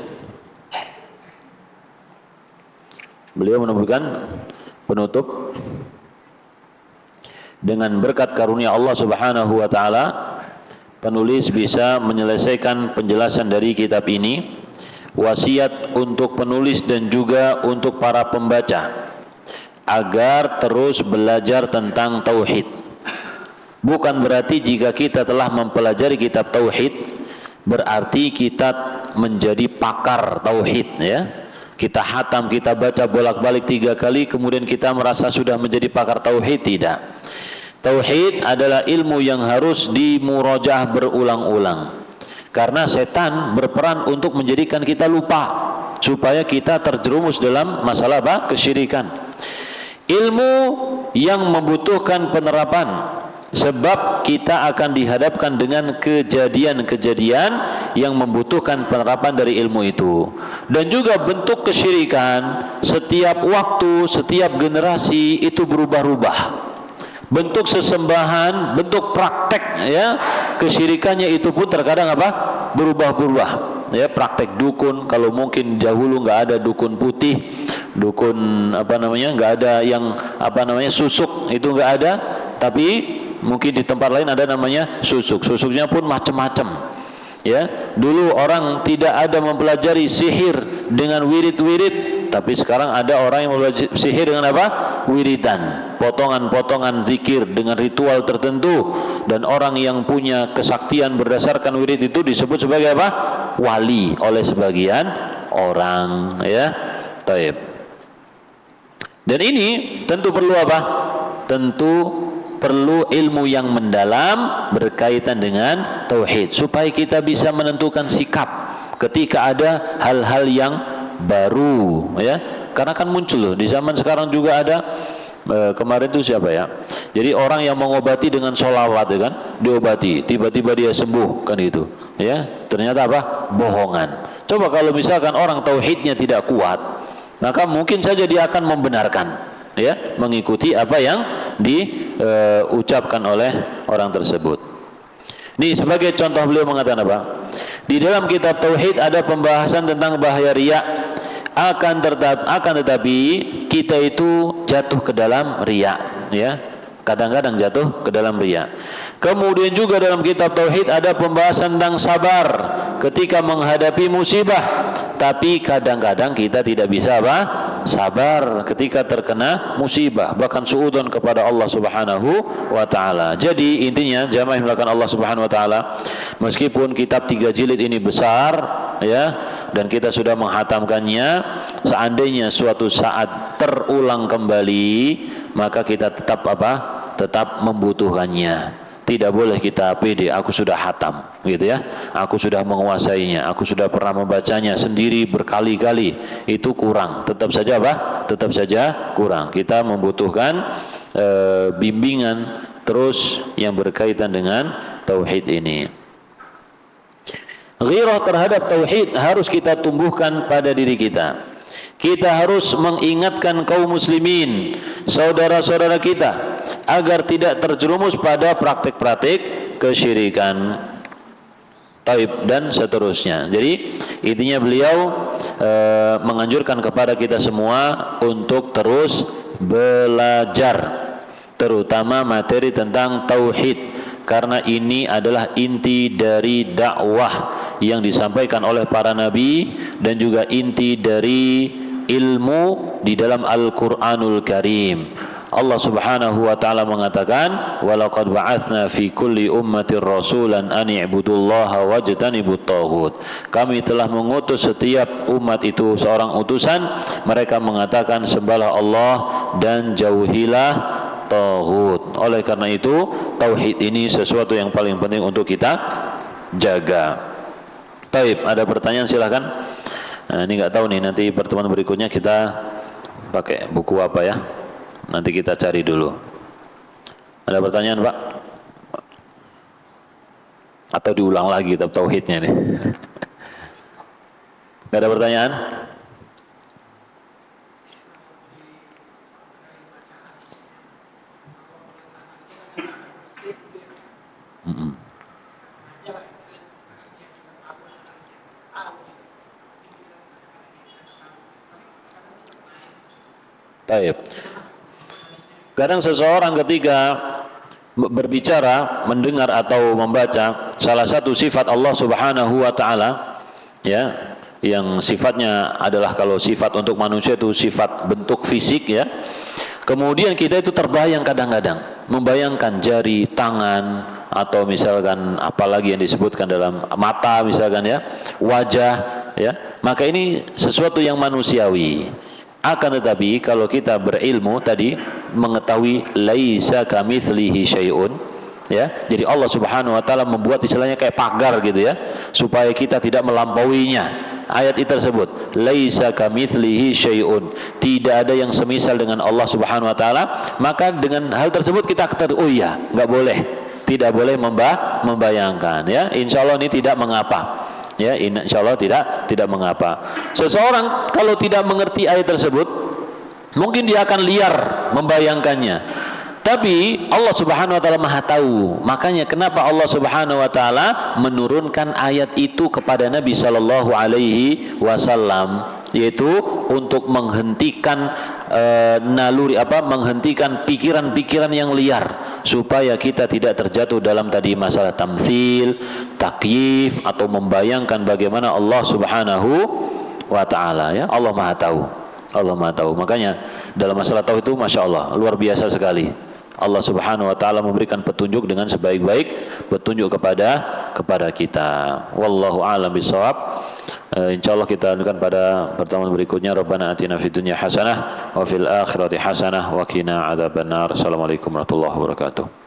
S1: Beliau menyebutkan penutup, dengan berkat karunia Allah Subhanahu wa taala penulis bisa menyelesaikan penjelasan dari kitab ini. Wasiat untuk penulis dan juga untuk para pembaca agar terus belajar tentang tauhid. Bukan berarti jika kita telah mempelajari kitab tauhid berarti kita menjadi pakar tauhid, ya. Kita hatam, kita baca bolak-balik 3 kali, kemudian kita merasa sudah menjadi pakar tauhid. Tidak. Tauhid adalah ilmu yang harus dimurajaah berulang-ulang, karena setan berperan untuk menjadikan kita lupa, supaya kita terjerumus dalam masalah kesyirikan. Ilmu yang membutuhkan penerapan, sebab kita akan dihadapkan dengan kejadian-kejadian yang membutuhkan penerapan dari ilmu itu. Dan juga bentuk kesyirikan setiap waktu, setiap generasi itu berubah-ubah. Bentuk sesembahan, bentuk praktek, ya, kesyirikannya itu pun terkadang berubah-ubah. Ya, praktek dukun, kalau mungkin dahulu nggak ada dukun putih, dukun nggak ada yang susuk, itu nggak ada, tapi mungkin di tempat lain ada namanya susuk. Susuknya pun macam-macam. Ya, dulu orang tidak ada mempelajari sihir dengan wirid-wirid, tapi sekarang ada orang yang mempelajari sihir dengan wiridan, potongan-potongan zikir dengan ritual tertentu, dan orang yang punya kesaktian berdasarkan wirid itu disebut sebagai wali oleh sebagian orang, ya. Taib. Dan ini tentu perlu tentu perlu ilmu yang mendalam berkaitan dengan tauhid, supaya kita bisa menentukan sikap ketika ada hal-hal yang baru, ya. Karena kan muncul di zaman sekarang juga ada, kemarin itu siapa, ya, jadi orang yang mengobati dengan sholawat, ya kan, diobati, tiba-tiba dia sembuh, kan itu, ya. Ternyata bohongan. Coba kalau misalkan orang tauhidnya tidak kuat, maka mungkin saja dia akan membenarkan, ya, mengikuti apa yang diucapkan oleh orang tersebut. Nih sebagai contoh beliau mengatakan apa? Di dalam kitab tauhid ada pembahasan tentang bahaya riya. Akan tetapi kita itu jatuh ke dalam riya, ya. Kadang-kadang jatuh ke dalam riya. Kemudian juga dalam kitab tauhid ada pembahasan tentang sabar ketika menghadapi musibah. Tapi kadang-kadang kita tidak bisa apa? Sabar ketika terkena musibah, bahkan suudzon kepada Allah Subhanahu wa taala. Jadi intinya jamaah yang melakukan Allah Subhanahu wa taala, meskipun kitab 3 jilid ini besar ya, dan kita sudah menghatamkannya, seandainya suatu saat terulang kembali, maka kita tetap apa? Tetap membutuhkannya. Tidak boleh kita pede, aku sudah hatam, gitu ya. Aku sudah menguasainya, aku sudah pernah membacanya sendiri berkali-kali. Itu kurang. Tetap saja apa? Tetap saja kurang. Kita membutuhkan bimbingan terus yang berkaitan dengan tauhid ini. Ghirah terhadap tauhid harus kita tumbuhkan pada diri kita. Kita harus mengingatkan kaum muslimin, saudara-saudara kita, agar tidak terjerumus pada praktik-praktik kesyirikan, taib dan seterusnya. Jadi intinya beliau menganjurkan kepada kita semua untuk terus belajar, terutama materi tentang tauhid, karena ini adalah inti dari dakwah yang disampaikan oleh para nabi dan juga inti dari ilmu di dalam Al-Qur'anul Karim. Allah Subhanahu wa taala mengatakan, "Walaqad ba'atsna fi kulli ummatin rasulan an i'budullaha wajtanibut taghut." Kami telah mengutus setiap umat itu seorang utusan, mereka mengatakan sembahlah Allah dan jauhilah taghut. Oleh karena itu, tauhid ini sesuatu yang paling penting untuk kita jaga. Taib, ada pertanyaan silahkan. Nah, ini nggak tahu nih, nanti pertemuan berikutnya kita pakai buku apa ya? Nanti kita cari dulu. Ada pertanyaan, Pak? Atau diulang lagi kitab tauhidnya nih? Nggak ada pertanyaan? Taib. Kadang seseorang ketika berbicara, mendengar atau membaca salah satu sifat Allah Subhanahu wa taala, ya, yang sifatnya adalah, kalau sifat untuk manusia itu sifat bentuk fisik ya. Kemudian kita itu terbayang kadang-kadang, membayangkan jari, tangan, atau misalkan apalagi yang disebutkan dalam mata misalkan ya, wajah ya. Maka ini sesuatu yang manusiawi. Akan tetapi kalau kita berilmu tadi, mengetahui laisa kamitslihi syai'un ya. Jadi Allah Subhanahu wa taala membuat istilahnya kayak pagar gitu ya, supaya kita tidak melampauinya. Ayat itu tersebut, laisa kamitslihi syai'un, tidak ada yang semisal dengan Allah Subhanahu wa taala. Maka dengan hal tersebut kita oh iya, enggak boleh, tidak boleh membayangkan ya. Insyaallah ini tidak mengapa. Ya, insyaallah tidak mengapa. Seseorang kalau tidak mengerti ayat tersebut, mungkin dia akan liar membayangkannya. Tapi Allah Subhanahu wa taala Maha tahu. Makanya kenapa Allah Subhanahu wa taala menurunkan ayat itu kepada Nabi sallallahu alaihi wasallam, yaitu untuk menghentikan menghentikan pikiran-pikiran yang liar, supaya kita tidak terjatuh dalam tadi masalah tamtsil, takyif, atau membayangkan bagaimana Allah Subhanahu wa taala ya. Allah Maha tahu. Allah Maha tahu. Makanya dalam masalah tauhid itu masya Allah luar biasa sekali. Allah Subhanahu wa taala memberikan petunjuk dengan sebaik-baik petunjuk kepada kita. Wallahu a'lam bishawab. Insyaallah kita lanjutkan pada pertemuan berikutnya. Rabbana atina fid dunya hasanah wa fil akhirati hasanah wa qina adzabannar. Assalamualaikum warahmatullahi wabarakatuh.